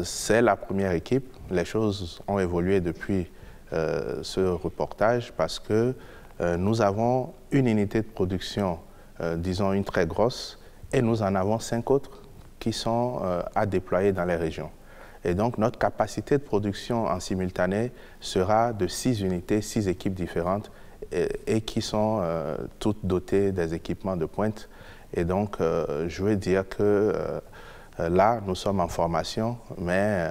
c'est la première équipe. Les choses ont évolué depuis ce reportage parce que nous avons une unité de production, disons une très grosse, et nous en avons 5 autres qui sont à déployer dans les régions. Et donc notre capacité de production en simultané sera de 6 unités, 6 équipes différentes et qui sont toutes dotées des équipements de pointe. Et donc je veux dire que là, nous sommes en formation, mais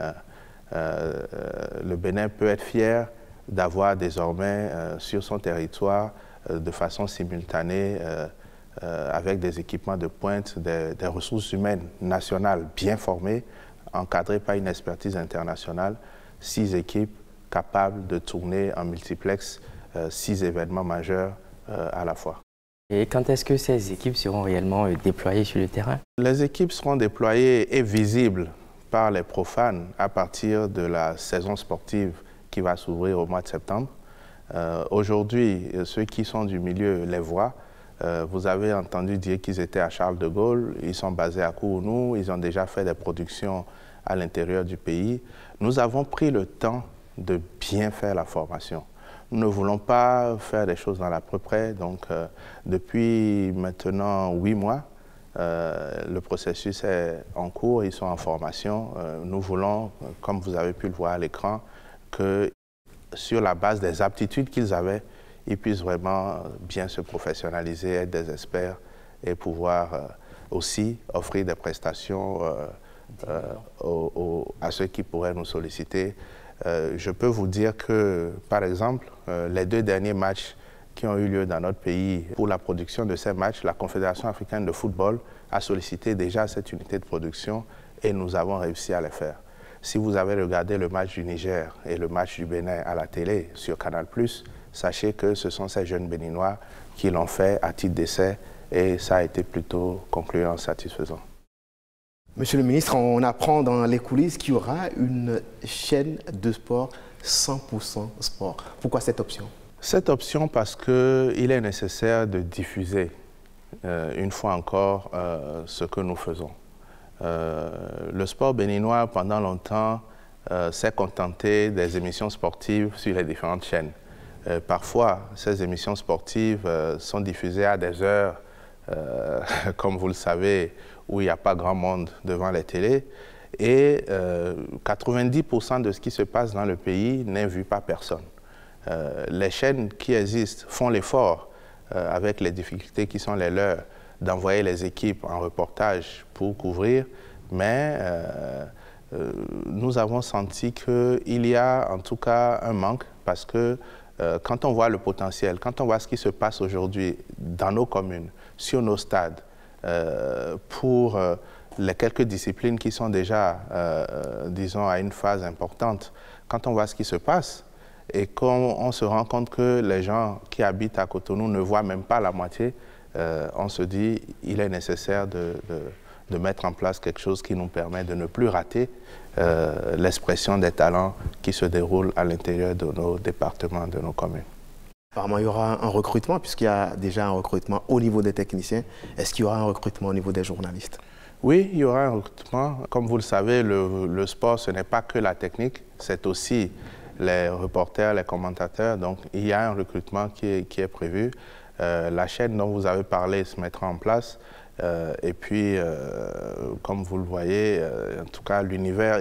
le Bénin peut être fier d'avoir désormais sur son territoire de façon simultanée avec des équipements de pointe, des ressources humaines nationales bien formées, encadrées par une expertise internationale, 6 équipes capables de tourner en multiplex 6 événements majeurs à la fois. Et quand est-ce que ces équipes seront réellement déployées sur le terrain? Les équipes seront déployées et visibles par les profanes à partir de la saison sportive qui va s'ouvrir au mois de septembre. Aujourd'hui, ceux qui sont du milieu les voient. Vous avez entendu dire qu'ils étaient à Charles de Gaulle, ils sont basés à Cotonou, ils ont déjà fait des productions à l'intérieur du pays. Nous avons pris le temps de bien faire la formation. Nous ne voulons pas faire des choses dans l'à-peu-près, donc depuis maintenant 8 mois, le processus est en cours, ils sont en formation. Nous voulons, comme vous avez pu le voir à l'écran, que sur la base des aptitudes qu'ils avaient, ils puissent vraiment bien se professionnaliser, être des experts et pouvoir aussi offrir des prestations à ceux qui pourraient nous solliciter. Je peux vous dire que, par exemple, les 2 derniers matchs qui ont eu lieu dans notre pays, pour la production de ces matchs, la Confédération africaine de football a sollicité déjà cette unité de production et nous avons réussi à les faire. Si vous avez regardé le match du Niger et le match du Bénin à la télé sur Canal+, sachez que ce sont ces jeunes Béninois qui l'ont fait à titre d'essai et ça a été plutôt concluant, satisfaisant. Monsieur le ministre, on apprend dans les coulisses qu'il y aura une chaîne de sport 100% sport. Pourquoi cette option? Cette option parce qu'il est nécessaire de diffuser une fois encore ce que nous faisons. Le sport béninois, pendant longtemps, s'est contenté des émissions sportives sur les différentes chaînes. Parfois, ces émissions sportives sont diffusées à des heures, comme vous le savez, où il n'y a pas grand monde devant les télés. Et 90% de ce qui se passe dans le pays n'est vu par personne. Les chaînes qui existent font l'effort, avec les difficultés qui sont les leurs, d'envoyer les équipes en reportage pour couvrir, mais nous avons senti qu'il y a en tout cas un manque parce que quand on voit le potentiel, quand on voit ce qui se passe aujourd'hui dans nos communes, sur nos stades, pour les quelques disciplines qui sont déjà, disons, à une phase importante, quand on voit ce qui se passe et qu'on se rend compte que les gens qui habitent à Cotonou ne voient même pas la moitié, on se dit qu'il est nécessaire de mettre en place quelque chose qui nous permet de ne plus rater l'expression des talents qui se déroulent à l'intérieur de nos départements, de nos communes. Apparemment, il y aura un recrutement, puisqu'il y a déjà un recrutement au niveau des techniciens. Est-ce qu'il y aura un recrutement au niveau des journalistes? Oui, il y aura un recrutement. Comme vous le savez, le sport, ce n'est pas que la technique, c'est aussi les reporters, les commentateurs. Donc, il y a un recrutement qui est prévu. La chaîne dont vous avez parlé se mettra en place. Et puis, comme vous le voyez, en tout cas, l'univers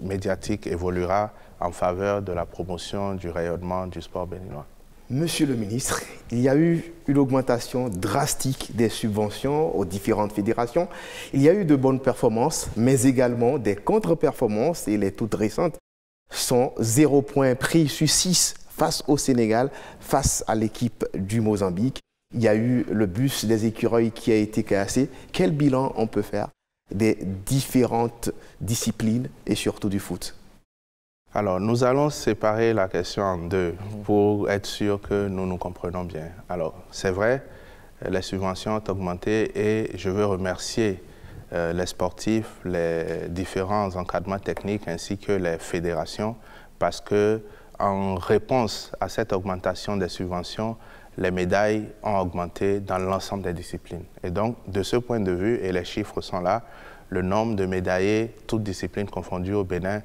médiatique évoluera en faveur de la promotion du rayonnement du sport béninois. Monsieur le ministre, il y a eu une augmentation drastique des subventions aux différentes fédérations. Il y a eu de bonnes performances, mais également des contre-performances, et les toutes récentes sont 0 point pris sur 6 face au Sénégal, face à l'équipe du Mozambique. Il y a eu le bus des écureuils qui a été cassé. Quel bilan on peut faire des différentes disciplines et surtout du foot? Alors, nous allons séparer la question en deux pour être sûr que nous nous comprenons bien. Alors, c'est vrai, les subventions ont augmenté et je veux remercier les sportifs, les différents encadrements techniques ainsi que les fédérations parce que en réponse à cette augmentation des subventions, les médailles ont augmenté dans l'ensemble des disciplines. Et donc, de ce point de vue, et les chiffres sont là, le nombre de médaillés, toutes disciplines confondues au Bénin,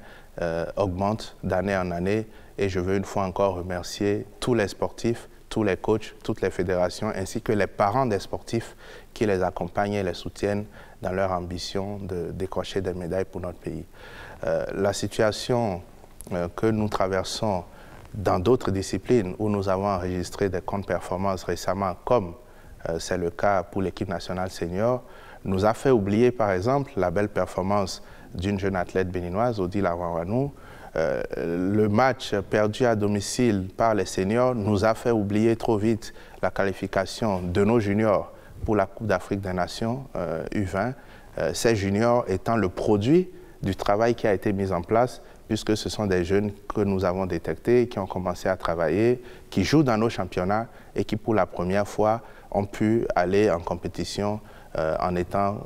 augmente d'année en année. Et je veux une fois encore remercier tous les sportifs, tous les coachs, toutes les fédérations, ainsi que les parents des sportifs qui les accompagnent et les soutiennent dans leur ambition de décrocher des médailles pour notre pays. La situation que nous traversons dans d'autres disciplines où nous avons enregistré des comptes performances récemment, comme c'est le cas pour l'équipe nationale senior, nous a fait oublier par exemple la belle performance d'une jeune athlète béninoise, Odile Awanwanou. Le match perdu à domicile par les seniors nous a fait oublier trop vite la qualification de nos juniors pour la Coupe d'Afrique des Nations U20, ces juniors étant le produit du travail qui a été mis en place, puisque ce sont des jeunes que nous avons détectés, qui ont commencé à travailler, qui jouent dans nos championnats et qui pour la première fois ont pu aller en compétition en étant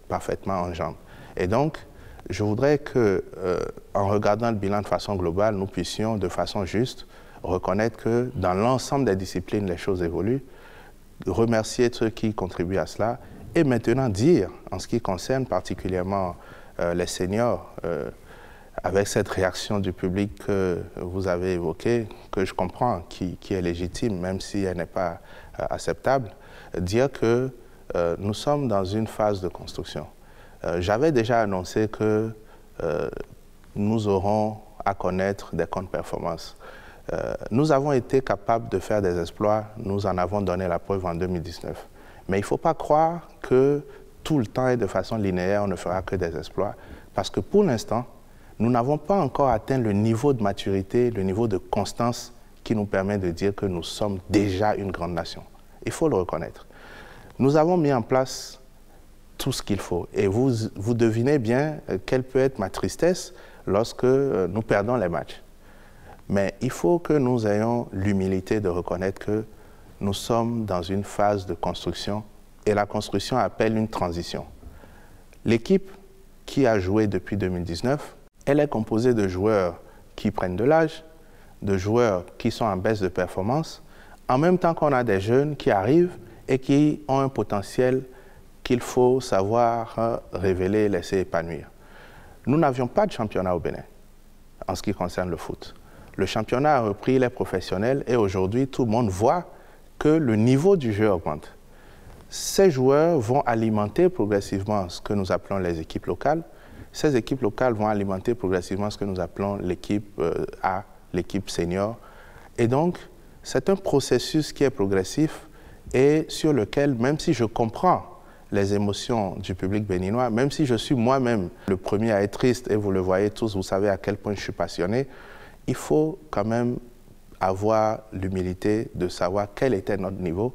parfaitement en jambes. Et donc, je voudrais que, en regardant le bilan de façon globale, nous puissions de façon juste reconnaître que dans l'ensemble des disciplines, les choses évoluent, remercier ceux qui contribuent à cela et maintenant dire, en ce qui concerne particulièrement les seniors, avec cette réaction du public que vous avez évoquée, que je comprends, qui est légitime, même si elle n'est pas acceptable, dire que nous sommes dans une phase de construction. J'avais déjà annoncé que nous aurons à connaître des comptes performances. Nous avons été capables de faire des exploits, nous en avons donné la preuve en 2019. Mais il ne faut pas croire que tout le temps et de façon linéaire, on ne fera que des exploits, parce que pour l'instant, nous n'avons pas encore atteint le niveau de maturité, le niveau de constance qui nous permet de dire que nous sommes déjà une grande nation. Il faut le reconnaître. Nous avons mis en place tout ce qu'il faut. Et vous devinez bien quelle peut être ma tristesse lorsque nous perdons les matchs. Mais il faut que nous ayons l'humilité de reconnaître que nous sommes dans une phase de construction et la construction appelle une transition. L'équipe qui a joué depuis 2019, elle est composée de joueurs qui prennent de l'âge, de joueurs qui sont en baisse de performance, en même temps qu'on a des jeunes qui arrivent et qui ont un potentiel qu'il faut savoir révéler et laisser épanouir. Nous n'avions pas de championnat au Bénin en ce qui concerne le foot. Le championnat a repris les professionnels et aujourd'hui, tout le monde voit que le niveau du jeu augmente. Ces joueurs vont alimenter progressivement ce que nous appelons les équipes locales. Ces équipes locales vont alimenter progressivement ce que nous appelons l'équipe A, l'équipe senior. Et donc, c'est un processus qui est progressif et sur lequel, même si je comprends les émotions du public béninois, même si je suis moi-même le premier à être triste, et vous le voyez tous, vous savez à quel point je suis passionné, il faut quand même avoir l'humilité de savoir quel était notre niveau,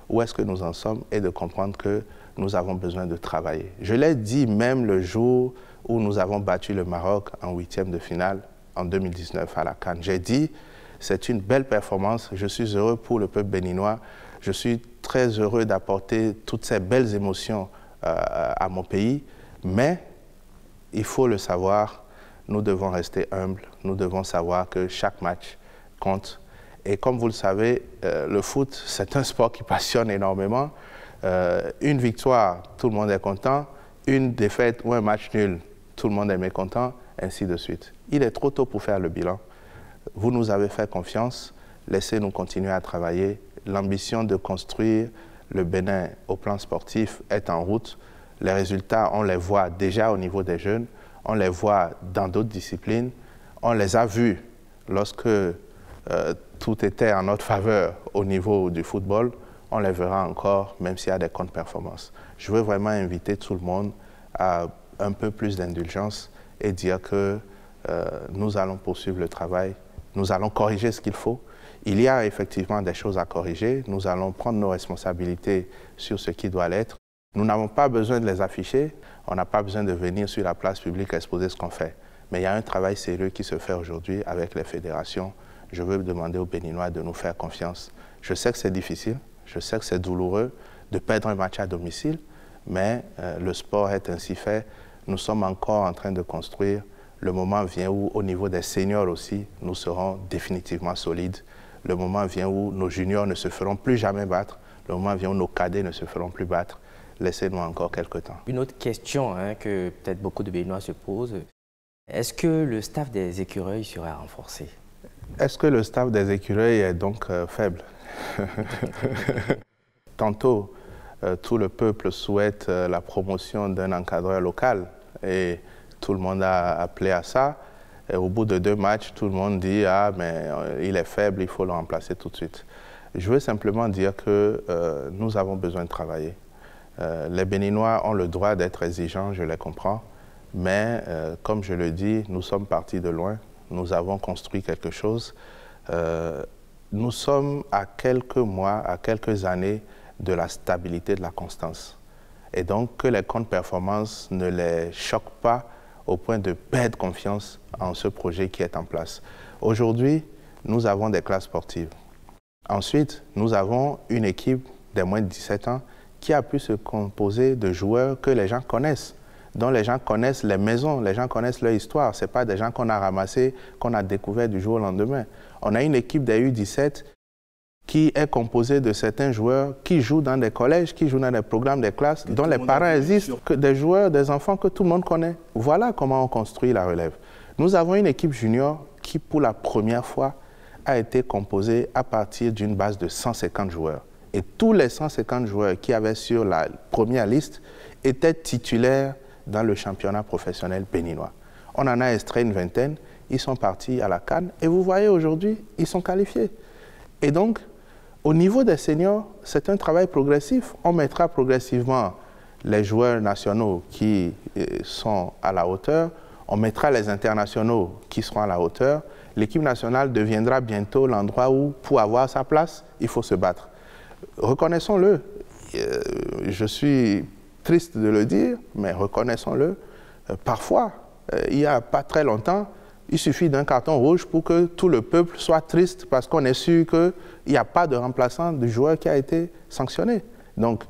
où est-ce que nous en sommes, et de comprendre que nous avons besoin de travailler. Je l'ai dit même le jour où nous avons battu le Maroc en 8e de finale en 2019 à la CAN. J'ai dit, c'est une belle performance, je suis heureux pour le peuple béninois, je suis très heureux d'apporter toutes ces belles émotions à mon pays, mais il faut le savoir, nous devons rester humbles, nous devons savoir que chaque match compte. Et comme vous le savez, le foot, c'est un sport qui passionne énormément. Une victoire, tout le monde est content. Une défaite ou un match nul, tout le monde est mécontent, ainsi de suite. Il est trop tôt pour faire le bilan. Vous nous avez fait confiance, laissez-nous continuer à travailler. L'ambition de construire le Bénin au plan sportif est en route. Les résultats, on les voit déjà au niveau des jeunes, on les voit dans d'autres disciplines. On les a vus lorsque tout était en notre faveur au niveau du football. On les verra encore, même s'il y a des comptes performances. Je veux vraiment inviter tout le monde à un peu plus d'indulgence et dire que nous allons poursuivre le travail, nous allons corriger ce qu'il faut. Il y a effectivement des choses à corriger, nous allons prendre nos responsabilités sur ce qui doit l'être. Nous n'avons pas besoin de les afficher, on n'a pas besoin de venir sur la place publique exposer ce qu'on fait. Mais il y a un travail sérieux qui se fait aujourd'hui avec les fédérations. Je veux demander aux Béninois de nous faire confiance. Je sais que c'est difficile, je sais que c'est douloureux de perdre un match à domicile, mais le sport est ainsi fait. Nous sommes encore en train de construire. Le moment vient où, au niveau des seniors aussi, nous serons définitivement solides. Le moment vient où nos juniors ne se feront plus jamais battre. Le moment vient où nos cadets ne se feront plus battre. Laissez-nous encore quelques temps. Une autre question que peut-être beaucoup de Béninois se posent. Est-ce que le staff des écureuils sera renforcé? Est-ce que le staff des écureuils est donc faible? Tantôt, tout le peuple souhaite la promotion d'un encadreur local et tout le monde a appelé à ça. Et au bout de 2 matchs, tout le monde dit « Ah, mais il est faible, il faut le remplacer tout de suite ». Je veux simplement dire que nous avons besoin de travailler. Les Béninois ont le droit d'être exigeants, je les comprends. Mais, comme je le dis, nous sommes partis de loin. Nous avons construit quelque chose. Nous sommes à quelques mois, à quelques années de la stabilité, de la constance. Et donc, que les contre-performances ne les choquent pas au point de perdre confiance en ce projet qui est en place. Aujourd'hui, nous avons des classes sportives. Ensuite, nous avons une équipe des moins de 17 ans qui a pu se composer de joueurs que les gens connaissent, dont les gens connaissent les maisons, les gens connaissent leur histoire. Ce n'est pas des gens qu'on a ramassés, qu'on a découverts du jour au lendemain. On a une équipe des U17 qui est composée de certains joueurs qui jouent dans des collèges, qui jouent dans des programmes des classes, dont les parents existent, que des joueurs, des enfants que tout le monde connaît. Voilà comment on construit la relève. Nous avons une équipe junior qui, pour la première fois, a été composée à partir d'une base de 150 joueurs. Et tous les 150 joueurs qui avaient sur la première liste étaient titulaires dans le championnat professionnel béninois. On en a extrait une vingtaine, ils sont partis à la CAN et vous voyez aujourd'hui, ils sont qualifiés. Et donc, au niveau des seniors, c'est un travail progressif. On mettra progressivement les joueurs nationaux qui sont à la hauteur, on mettra les internationaux qui seront à la hauteur. L'équipe nationale deviendra bientôt l'endroit où, pour avoir sa place, il faut se battre. Reconnaissons-le, je suis triste de le dire, mais reconnaissons-le, parfois, il n'y a pas très longtemps, il suffit d'un carton rouge pour que tout le peuple soit triste parce qu'on est sûr qu'il n'y a pas de remplaçant du joueur qui a été sanctionné. Donc,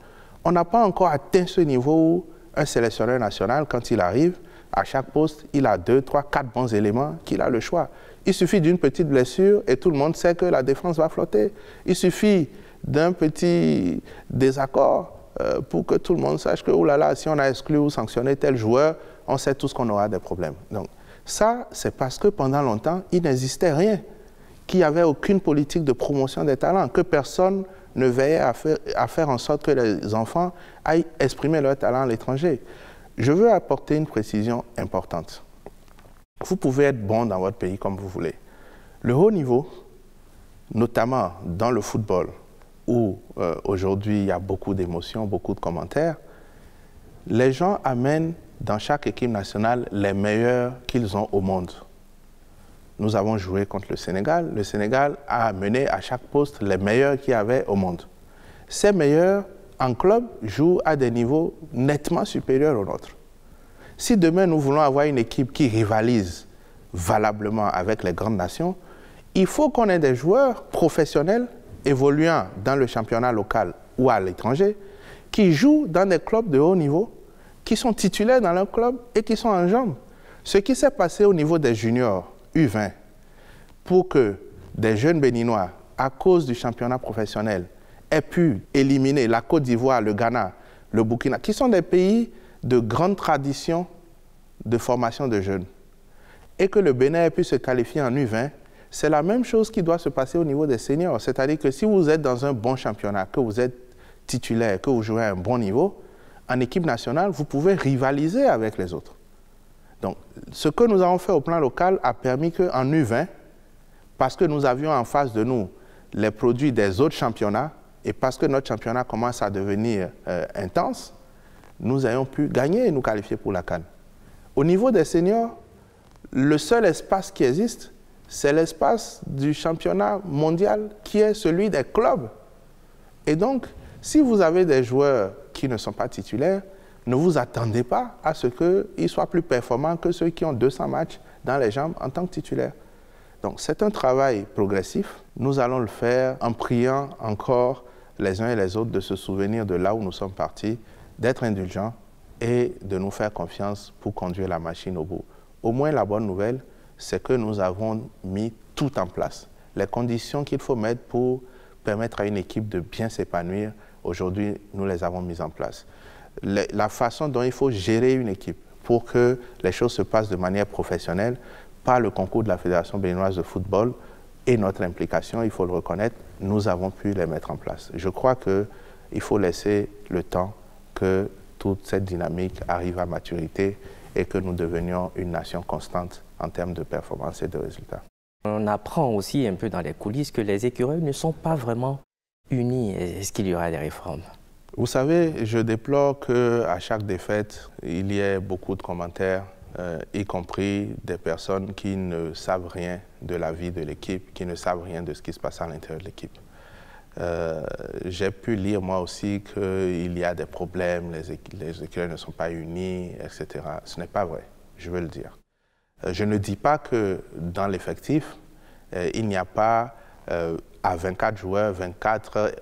on n'a pas encore atteint ce niveau où un sélectionneur national, quand il arrive, à chaque poste, il a 2, 3, 4 bons éléments, qu'il a le choix. Il suffit d'une petite blessure et tout le monde sait que la défense va flotter. Il suffit d'un petit désaccord pour que tout le monde sache que, oh là là, si on a exclu ou sanctionné tel joueur, on sait tous qu'on aura des problèmes. Donc, ça, c'est parce que pendant longtemps, il n'existait rien, qu'il n'y avait aucune politique de promotion des talents, que personne ne veillait à faire en sorte que les enfants aillent exprimer leur talent à l'étranger. Je veux apporter une précision importante. Vous pouvez être bon dans votre pays comme vous voulez. Le haut niveau, notamment dans le football, où aujourd'hui il y a beaucoup d'émotions, beaucoup de commentaires, les gens amènent dans chaque équipe nationale les meilleurs qu'ils ont au monde. Nous avons joué contre le Sénégal. Le Sénégal a amené à chaque poste les meilleurs qu'il y avait au monde. Ces meilleurs, en club, jouent à des niveaux nettement supérieurs aux nôtres. Si demain nous voulons avoir une équipe qui rivalise valablement avec les grandes nations, il faut qu'on ait des joueurs professionnels évoluant dans le championnat local ou à l'étranger, qui jouent dans des clubs de haut niveau, qui sont titulaires dans leur club et qui sont en jambes. Ce qui s'est passé au niveau des juniors U20, pour que des jeunes Béninois, à cause du championnat professionnel, aient pu éliminer la Côte d'Ivoire, le Ghana, le Burkina, qui sont des pays de grande tradition de formation de jeunes, et que le Bénin ait pu se qualifier en U20, c'est la même chose qui doit se passer au niveau des seniors. C'est-à-dire que si vous êtes dans un bon championnat, que vous êtes titulaire, que vous jouez à un bon niveau, en équipe nationale, vous pouvez rivaliser avec les autres. Donc, ce que nous avons fait au plan local a permis qu'en U20, parce que nous avions en face de nous les produits des autres championnats, et parce que notre championnat commence à devenir intense, nous ayons pu gagner et nous qualifier pour la CAN. Au niveau des seniors, Le seul espace qui existe, c'est l'espace du championnat mondial qui est celui des clubs. Et donc, si vous avez des joueurs qui ne sont pas titulaires, ne vous attendez pas à ce qu'ils soient plus performants que ceux qui ont 200 matchs dans les jambes en tant que titulaires. Donc, c'est un travail progressif. Nous allons le faire en priant encore les uns et les autres de se souvenir de là où nous sommes partis, d'être indulgents et de nous faire confiance pour conduire la machine au bout. Au moins, la bonne nouvelle, c'est que nous avons mis tout en place. Les conditions qu'il faut mettre pour permettre à une équipe de bien s'épanouir, aujourd'hui, nous les avons mises en place. La façon dont il faut gérer une équipe pour que les choses se passent de manière professionnelle, par le concours de la Fédération béninoise de football et notre implication, il faut le reconnaître, nous avons pu les mettre en place. Je crois qu'il faut laisser le temps que toute cette dynamique arrive à maturité et que nous devenions une nation constante en termes de performance et de résultats. On apprend aussi un peu dans les coulisses que les écureuils ne sont pas vraiment unis. Est-ce qu'il y aura des réformes? Vous savez, je déplore qu'à chaque défaite, il y ait beaucoup de commentaires, y compris des personnes qui ne savent rien de la vie de l'équipe, qui ne savent rien de ce qui se passe à l'intérieur de l'équipe. J'ai pu lire moi aussi qu'il y a des problèmes, les équipes ne sont pas unies, etc. Ce n'est pas vrai, je veux le dire. Je ne dis pas que dans l'effectif, il n'y a pas à 24 joueurs, 24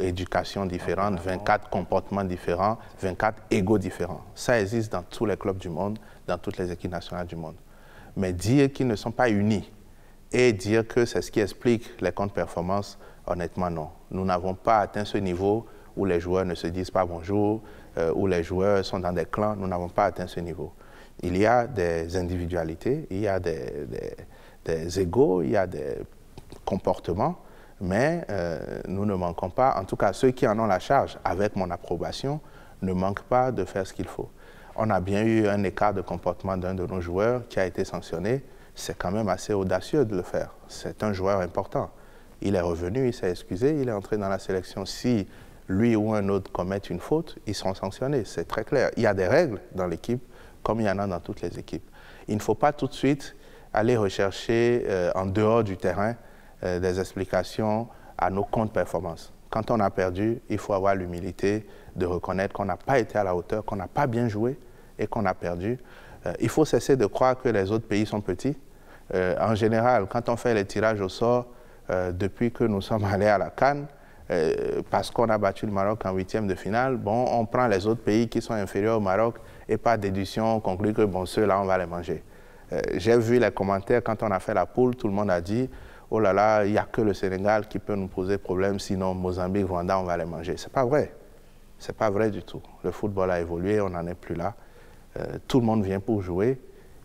éducations différentes, 24 comportements différents, 24 égos différents. Ça existe dans tous les clubs du monde, dans toutes les équipes nationales du monde. Mais dire qu'ils ne sont pas unis et dire que c'est ce qui explique les contre-performances, honnêtement, non. Nous n'avons pas atteint ce niveau où les joueurs ne se disent pas bonjour, où les joueurs sont dans des clans. Nous n'avons pas atteint ce niveau. Il y a des individualités, il y a des égos, il y a des comportements, mais nous ne manquons pas, en tout cas ceux qui en ont la charge, avec mon approbation, ne manquent pas de faire ce qu'il faut. On a bien eu un écart de comportement d'un de nos joueurs qui a été sanctionné. C'est quand même assez audacieux de le faire. C'est un joueur important. Il est revenu, il s'est excusé, il est entré dans la sélection. Si lui ou un autre commettent une faute, ils seront sanctionnés. C'est très clair. Il y a des règles dans l'équipe, comme il y en a dans toutes les équipes. Il ne faut pas tout de suite aller rechercher en dehors du terrain des explications à nos contre-performances. Quand on a perdu, il faut avoir l'humilité de reconnaître qu'on n'a pas été à la hauteur, qu'on n'a pas bien joué et qu'on a perdu. Il faut cesser de croire que les autres pays sont petits. En général, quand on fait les tirages au sort, depuis que nous sommes allés à la CAN, parce qu'on a battu le Maroc en 8e de finale, bon, on prend les autres pays qui sont inférieurs au Maroc et par déduction, on conclut que bon, ceux-là, on va les manger. J'ai vu les commentaires quand on a fait la poule, tout le monde a dit « Oh là là, il n'y a que le Sénégal qui peut nous poser problème, sinon Mozambique, Rwanda, on va les manger. » C'est pas vrai. C'est pas vrai du tout. Le football a évolué, on n'en est plus là. Tout le monde vient pour jouer.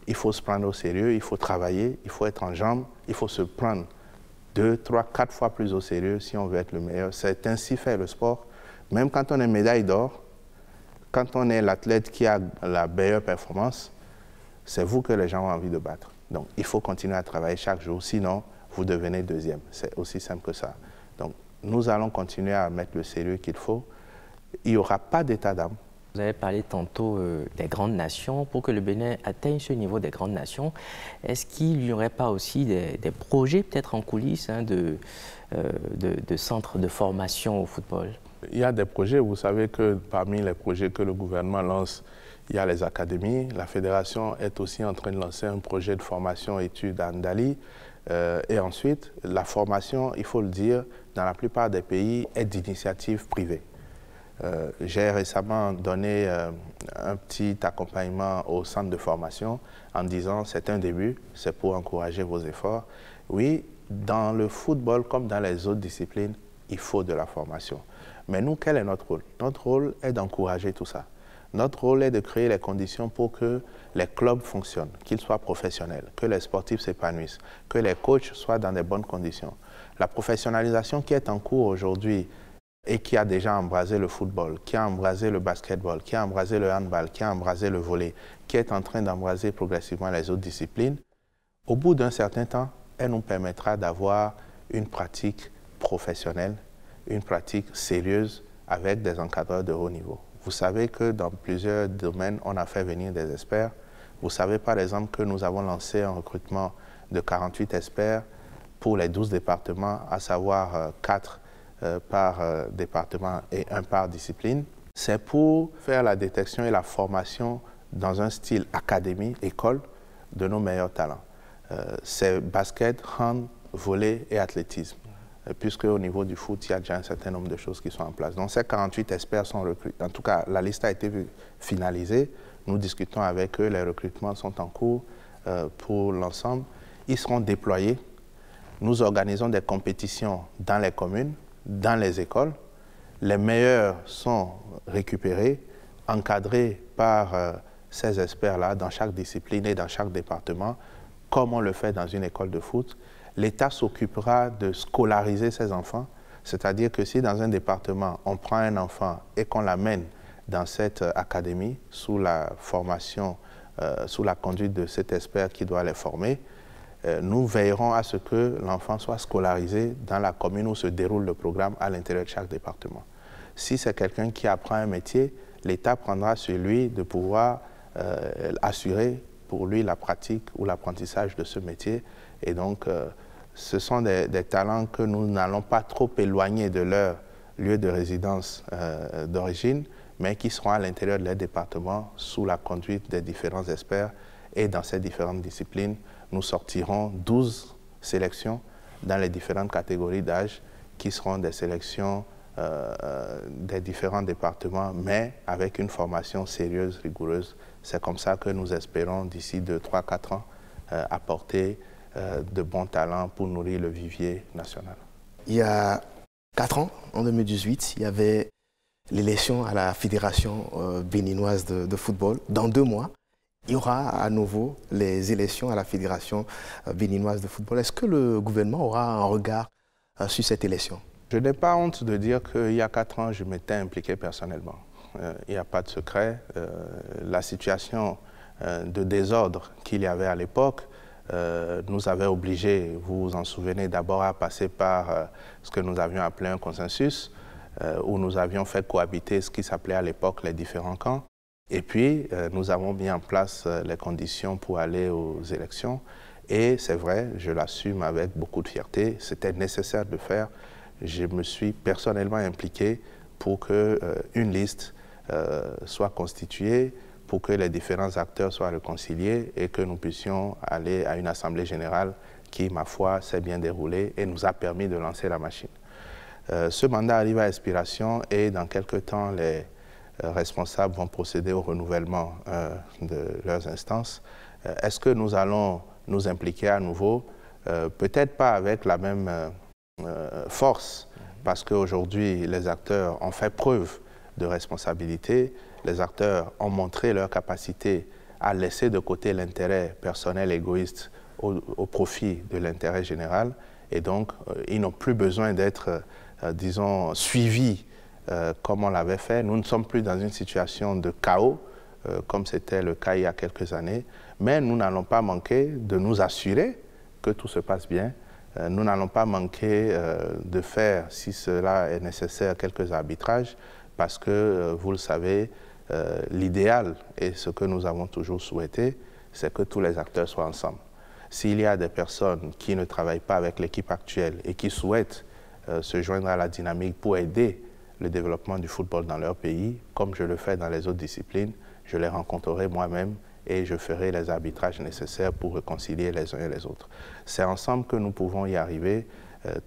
Il faut se prendre au sérieux, il faut travailler, il faut être en jambes, il faut se prendre 2, 3, 4 fois plus au sérieux si on veut être le meilleur. C'est ainsi fait le sport. Même quand on est médaille d'or, quand on est l'athlète qui a la meilleure performance, c'est vous que les gens ont envie de battre. Donc, il faut continuer à travailler chaque jour, sinon, vous devenez deuxième. C'est aussi simple que ça. Donc, nous allons continuer à mettre le sérieux qu'il faut. Il n'y aura pas d'état d'âme. Vous avez parlé tantôt des grandes nations. Pour que le Bénin atteigne ce niveau des grandes nations, est-ce qu'il n'y aurait pas aussi des projets peut-être en coulisses de centres de formation au football? Il y a des projets. Vous savez que parmi les projets que le gouvernement lance, il y a les académies. La fédération est aussi en train de lancer un projet de formation-études à Ndali. Et ensuite, la formation, il faut le dire, dans la plupart des pays, est d'initiative privée. J'ai récemment donné un petit accompagnement au centre de formation en disant c'est un début, c'est pour encourager vos efforts. Oui, dans le football comme dans les autres disciplines, il faut de la formation. Mais nous, quel est notre rôle? Notre rôle est d'encourager tout ça. Notre rôle est de créer les conditions pour que les clubs fonctionnent, qu'ils soient professionnels, que les sportifs s'épanouissent, que les coachs soient dans de bonnes conditions. La professionnalisation qui est en cours aujourd'hui et qui a déjà embrasé le football, qui a embrasé le basketball, qui a embrasé le handball, qui a embrasé le volley, qui est en train d'embraser progressivement les autres disciplines, au bout d'un certain temps, elle nous permettra d'avoir une pratique professionnelle, une pratique sérieuse avec des encadreurs de haut niveau. Vous savez que dans plusieurs domaines, on a fait venir des experts Vous savez par exemple que nous avons lancé un recrutement de 48 experts pour les 12 départements, à savoir 4 par département et 1 par discipline. C'est pour faire la détection et la formation dans un style académie, école, de nos meilleurs talents. C'est basket, hand, volley et athlétisme. Puisque au niveau du foot, il y a déjà un certain nombre de choses qui sont en place. Donc ces 48 experts sont recrutés. En tout cas, la liste a été finalisée. Nous discutons avec eux, les recrutements sont en cours pour l'ensemble. Ils seront déployés. Nous organisons des compétitions dans les communes, dans les écoles. Les meilleurs sont récupérés, encadrés par ces experts-là dans chaque discipline et dans chaque département, comme on le fait dans une école de foot. L'État s'occupera de scolariser ces enfants, c'est-à-dire que si dans un département, on prend un enfant et qu'on l'amène dans cette académie, sous la formation, sous la conduite de cet expert qui doit les former, nous veillerons à ce que l'enfant soit scolarisé dans la commune où se déroule le programme à l'intérieur de chaque département. Si c'est quelqu'un qui apprend un métier, l'État prendra sur lui de pouvoir assurer pour lui la pratique ou l'apprentissage de ce métier. Et donc, ce sont des talents que nous n'allons pas trop éloigner de leur lieu de résidence d'origine, mais qui seront à l'intérieur de leur département sous la conduite des différents experts. Et dans ces différentes disciplines, nous sortirons 12 sélections dans les différentes catégories d'âge qui seront des sélections des différents départements, mais avec une formation sérieuse, rigoureuse. C'est comme ça que nous espérons, d'ici 2, 3, 4 ans, apporter de bons talents pour nourrir le vivier national. Il y a 4 ans, en 2018, il y avait l'élection à la Fédération béninoise de football. Dans 2 mois, il y aura à nouveau les élections à la Fédération béninoise de football. Est-ce que le gouvernement aura un regard sur cette élection? Je n'ai pas honte de dire qu'il y a 4 ans, je m'étais impliqué personnellement. Il n'y a pas de secret. La situation de désordre qu'il y avait à l'époque nous avait obligés, vous vous en souvenez, d'abord à passer par ce que nous avions appelé un consensus, où nous avions fait cohabiter ce qui s'appelait à l'époque les différents camps. Et puis, nous avons mis en place les conditions pour aller aux élections. Et c'est vrai, je l'assume avec beaucoup de fierté, c'était nécessaire de le faire. Je me suis personnellement impliqué pour qu'une liste soit constituée, pour que les différents acteurs soient réconciliés et que nous puissions aller à une assemblée générale qui, ma foi, s'est bien déroulée et nous a permis de lancer la machine. Ce mandat arrive à expiration et dans quelques temps, les responsables vont procéder au renouvellement de leurs instances. Est-ce que nous allons nous impliquer à nouveau? Peut-être pas avec la même force, parce qu'aujourd'hui, les acteurs ont fait preuve de responsabilité. Les acteurs ont montré leur capacité à laisser de côté l'intérêt personnel égoïste au profit de l'intérêt général. Et donc, ils n'ont plus besoin d'être, disons, suivis comme on l'avait fait. Nous ne sommes plus dans une situation de chaos, comme c'était le cas il y a quelques années. Mais nous n'allons pas manquer de nous assurer que tout se passe bien. Nous n'allons pas manquer de faire, si cela est nécessaire, quelques arbitrages, parce que, vous le savez, l'idéal et ce que nous avons toujours souhaité, c'est que tous les acteurs soient ensemble. S'il y a des personnes qui ne travaillent pas avec l'équipe actuelle et qui souhaitent se joindre à la dynamique pour aider le développement du football dans leur pays, comme je le fais dans les autres disciplines, je les rencontrerai moi-même et je ferai les arbitrages nécessaires pour réconcilier les uns et les autres. C'est ensemble que nous pouvons y arriver.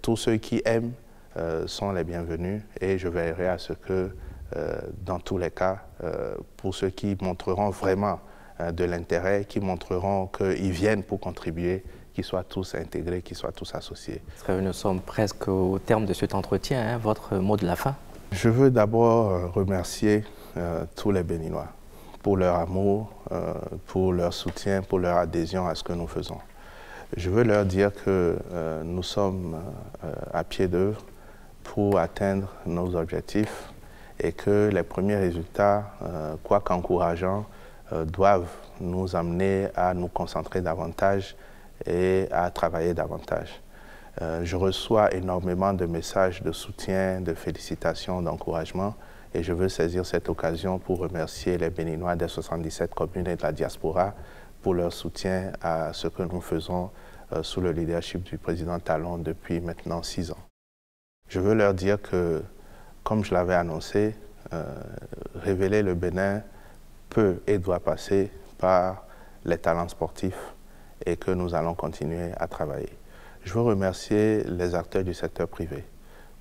Tous ceux qui aiment sont les bienvenus et je veillerai à ce que, dans tous les cas, pour ceux qui montreront vraiment de l'intérêt, qui montreront qu'ils viennent pour contribuer, qu'ils soient tous intégrés, qu'ils soient tous associés. Nous sommes presque au terme de cet entretien. Hein, votre mot de la fin? Je veux d'abord remercier tous les Béninois pour leur amour, pour leur soutien, pour leur adhésion à ce que nous faisons. Je veux leur dire que nous sommes à pied d'œuvre pour atteindre nos objectifs et que les premiers résultats, quoique encourageants, doivent nous amener à nous concentrer davantage et à travailler davantage. Je reçois énormément de messages de soutien, de félicitations, d'encouragement Et je veux saisir cette occasion pour remercier les Béninois des 77 communes et de la diaspora pour leur soutien à ce que nous faisons sous le leadership du président Talon depuis maintenant 6 ans. Je veux leur dire que, comme je l'avais annoncé, révéler le Bénin peut et doit passer par les talents sportifs et que nous allons continuer à travailler. Je veux remercier les acteurs du secteur privé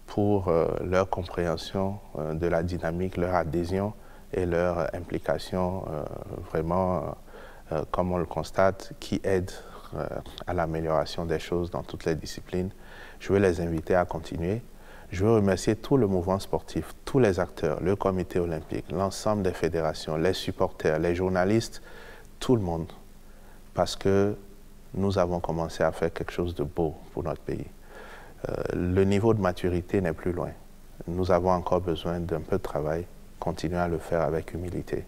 pour leur compréhension de la dynamique, leur adhésion et leur implication vraiment, comme on le constate, qui aident à l'amélioration des choses dans toutes les disciplines. Je veux les inviter à continuer. Je veux remercier tout le mouvement sportif, tous les acteurs, le comité olympique, l'ensemble des fédérations, les supporters, les journalistes, tout le monde, parce que nous avons commencé à faire quelque chose de beau pour notre pays. Le niveau de maturité n'est plus loin. Nous avons encore besoin d'un peu de travail, continuer à le faire avec humilité.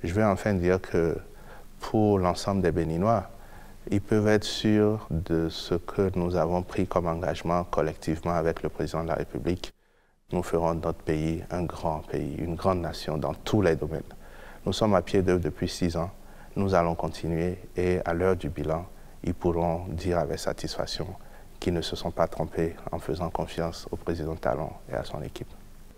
Je veux enfin dire que pour l'ensemble des Béninois, ils peuvent être sûrs de ce que nous avons pris comme engagement collectivement avec le président de la République. Nous ferons de notre pays un grand pays, une grande nation dans tous les domaines. Nous sommes à pied d'œuvre depuis 6 ans. Nous allons continuer et à l'heure du bilan, ils pourront dire avec satisfaction qu'ils ne se sont pas trompés en faisant confiance au président Talon et à son équipe.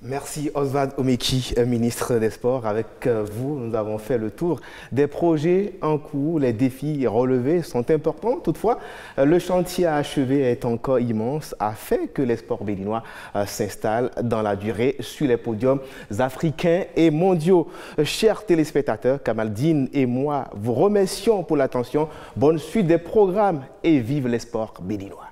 Merci Oswald Omeki, ministre des Sports. Avec vous, nous avons fait le tour des projets en cours. Les défis relevés sont importants. Toutefois, le chantier à achever est encore immense afin que les sports béninois s'installent dans la durée sur les podiums africains et mondiaux. Chers téléspectateurs, Kamaldine et moi vous remercions pour l'attention. Bonne suite des programmes et vive les sports béninois.